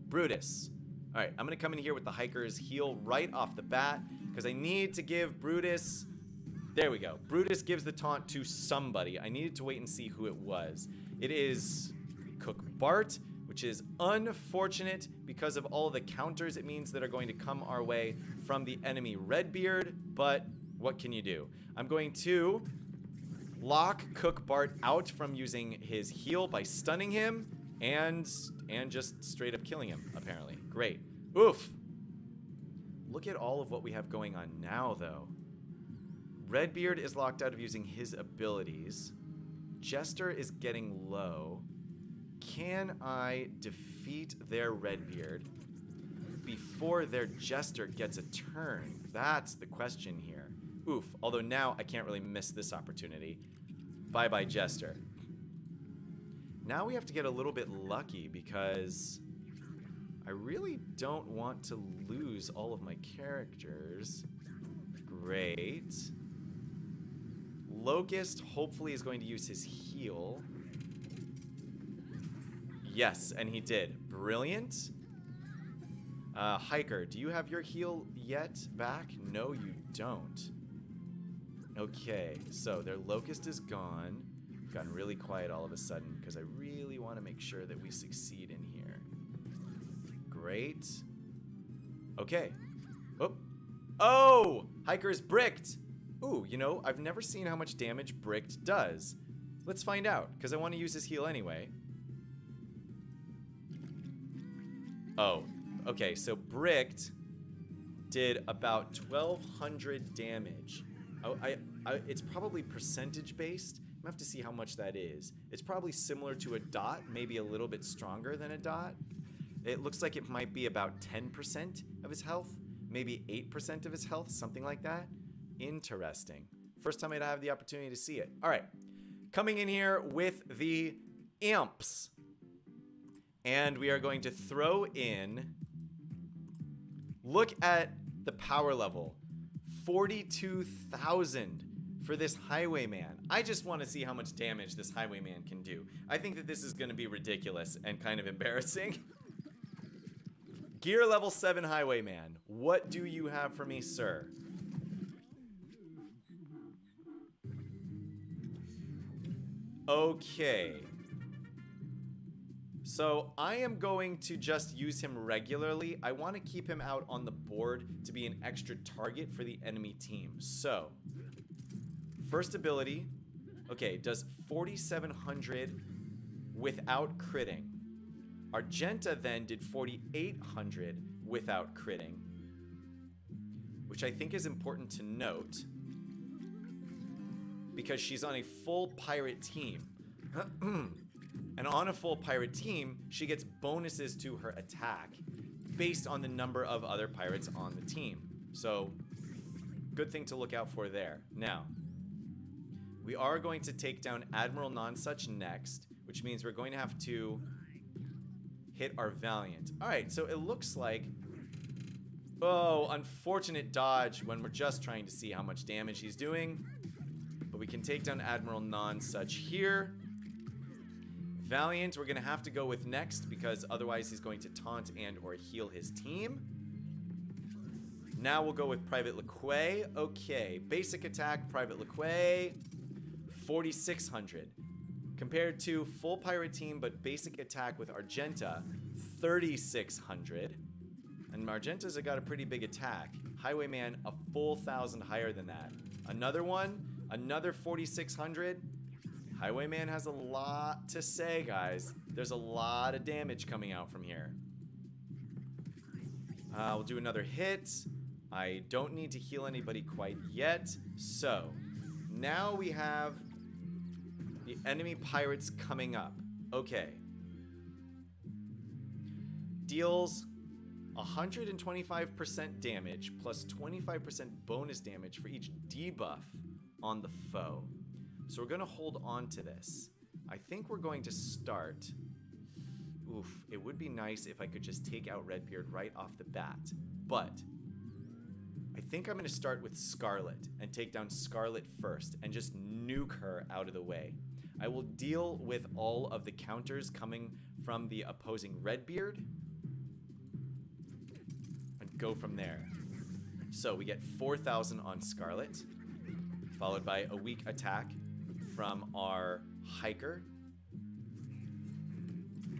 Brutus. All right, I'm gonna come in here with the Hiker's heal right off the bat, because I need to give Brutus, there we go. Brutus gives the taunt to somebody. I needed to wait and see who it was. It is Cook Bart, which is unfortunate because of all the counters it means that are going to come our way from the enemy Redbeard, but what can you do? I'm going to lock Cook Bart out from using his heal by stunning him and just straight up killing him, apparently. Great. Oof. Look at all of what we have going on now, though. Redbeard is locked out of using his abilities. Jester is getting low. Can I defeat their Redbeard before their Jester gets a turn? That's the question here. Oof. Although now I can't really miss this opportunity. Bye-bye, Jester. Now we have to get a little bit lucky because I really don't want to lose all of my characters. Great. Locust hopefully is going to use his heal. Yes, and he did. Brilliant. Hiker, do you have your heal yet back? No, you don't. Okay, so their Locust is gone. Gotten really quiet all of a sudden because I really want to make sure that we succeed in here. Great. Okay. Oh! Oh! Hiker is bricked! Ooh, you know, I've never seen how much damage bricked does. Let's find out, because I want to use his heal anyway. Oh, okay, so bricked did about 1,200 damage. Oh, it's probably percentage based. I'm gonna have to see how much that is. It's probably similar to a dot, maybe a little bit stronger than a dot. It looks like it might be about 10% of his health, maybe 8% of his health, something like that. Interesting. First time I'd have the opportunity to see it. All right, coming in here with the imps. And we are going to throw in, look at the power level, 42,000 for this highwayman. I just want to see how much damage this highwayman can do. I think that this is going to be ridiculous and kind of embarrassing. Gear level 7 highwayman, what do you have for me, sir? Okay. So I am going to just use him regularly. I want to keep him out on the board to be an extra target for the enemy team. So, first ability, okay, does 4,700 without critting. Argenta then did 4,800 without critting, which I think is important to note because she's on a full pirate team. And on a full pirate team, she gets bonuses to her attack based on the number of other pirates on the team. So, good thing to look out for there. Now, we are going to take down Admiral Nonsuch next, which means we're going to have to hit our Valiant. Alright, so it looks like... Oh, unfortunate dodge when we're just trying to see how much damage he's doing. But we can take down Admiral Nonsuch here. Valiant, we're going to have to go with next because otherwise he's going to taunt and or heal his team. Now we'll go with Private Lequay. Okay, basic attack, Private Lequay, 4,600. Compared to full pirate team, but basic attack with Argenta, 3,600. And Argenta's got a pretty big attack. Highwayman, a full 1,000 higher than that. Another one, another 4,600. Highwayman has a lot to say, guys. There's a lot of damage coming out from here. We'll do another hit. I don't need to heal anybody quite yet. So, now we have the enemy pirates coming up. Okay. Deals 125% damage plus 25% bonus damage for each debuff on the foe. So we're going to hold on to this. I think we're going to start... Oof, it would be nice if I could just take out Redbeard right off the bat. But I think I'm going to start with Scarlet and take down Scarlet first and just nuke her out of the way. I will deal with all of the counters coming from the opposing Redbeard and go from there. So we get 4,000 on Scarlet, followed by a weak attack from our Hiker.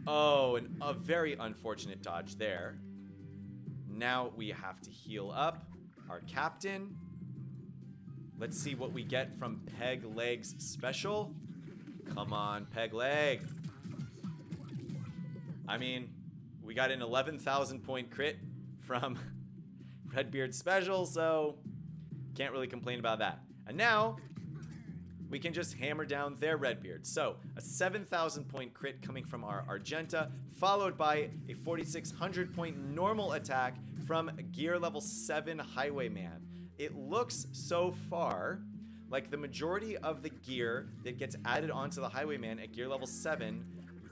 Oh, and a very unfortunate dodge there. Now we have to heal up our Captain. Let's see what we get from Peg Leg's special. Come on, Peg Leg. I mean, we got an 11,000 point crit from Redbeard's special, so can't really complain about that. And now we can just hammer down their Redbeard. So a 7,000 point crit coming from our Argenta, followed by a 4,600 point normal attack from gear level 7 Highwayman. It looks so far like the majority of the gear that gets added onto the Highwayman at gear level 7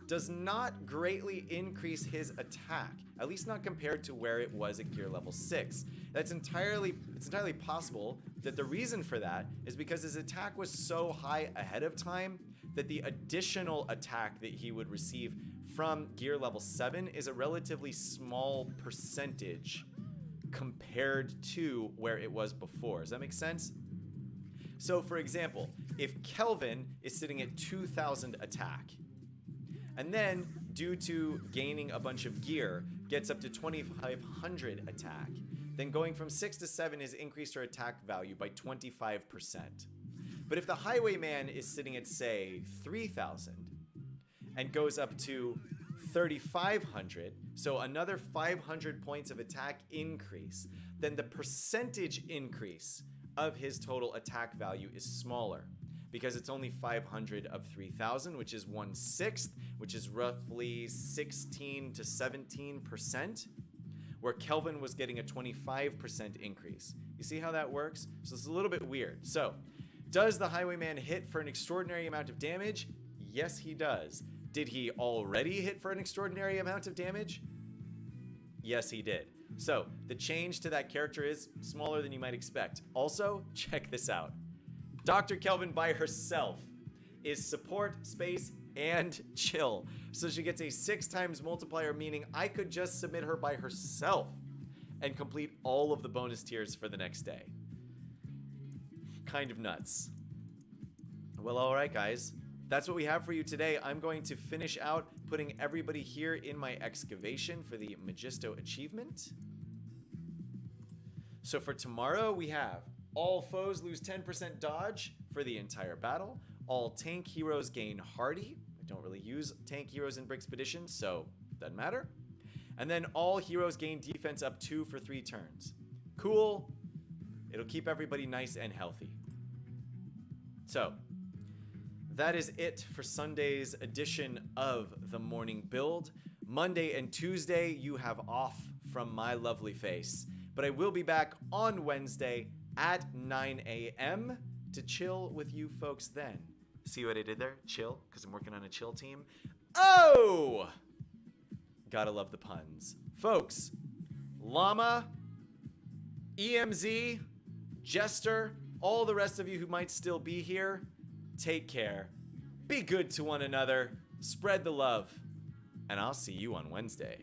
does not greatly increase his attack, at least not compared to where it was at gear level 6. It's entirely possible that the reason for that is because his attack was so high ahead of time that the additional attack that he would receive from gear level 7 is a relatively small percentage compared to where it was before. Does that make sense? So for example, if Kelvin is sitting at 2,000 attack, and then due to gaining a bunch of gear, gets up to 2,500 attack, then going from 6 to 7 has increased her attack value by 25%. But if the Highwayman is sitting at, say, 3,000 and goes up to 3,500, so another 500 points of attack increase, then the percentage increase of his total attack value is smaller because it's only 500 of 3,000, which is 1/6, which is roughly 16 to 17%, where Kelvin was getting a 25% increase. You see how that works? So it's a little bit weird. So, does the Highwayman hit for an extraordinary amount of damage? Yes, he does. Did he already hit for an extraordinary amount of damage? Yes, he did. So, the change to that character is smaller than you might expect. Also, check this out. Dr. Kelvin by herself is support, space, and chill. So she gets a 6 times multiplier, meaning I could just submit her by herself and complete all of the bonus tiers for the next day. Kind of nuts. Well, alright guys. That's what we have for you today. I'm going to finish out putting everybody here in my excavation for the Magisto achievement. So for tomorrow, we have all foes lose 10% dodge for the entire battle. All tank heroes gain hardy. I don't really use tank heroes in Brixpedition, so doesn't matter. And then all heroes gain defense up 2 for 3 turns. Cool. It'll keep everybody nice and healthy. So that is it for Sunday's edition of the morning build. Monday and Tuesday, you have off from my lovely face. But I will be back on Wednesday at 9 a.m. to chill with you folks then. See what I did there? Chill, because I'm working on a chill team. Oh! Gotta love the puns. Folks, Llama, EMZ, Jester, all the rest of you who might still be here, take care. Be good to one another. Spread the love. And I'll see you on Wednesday.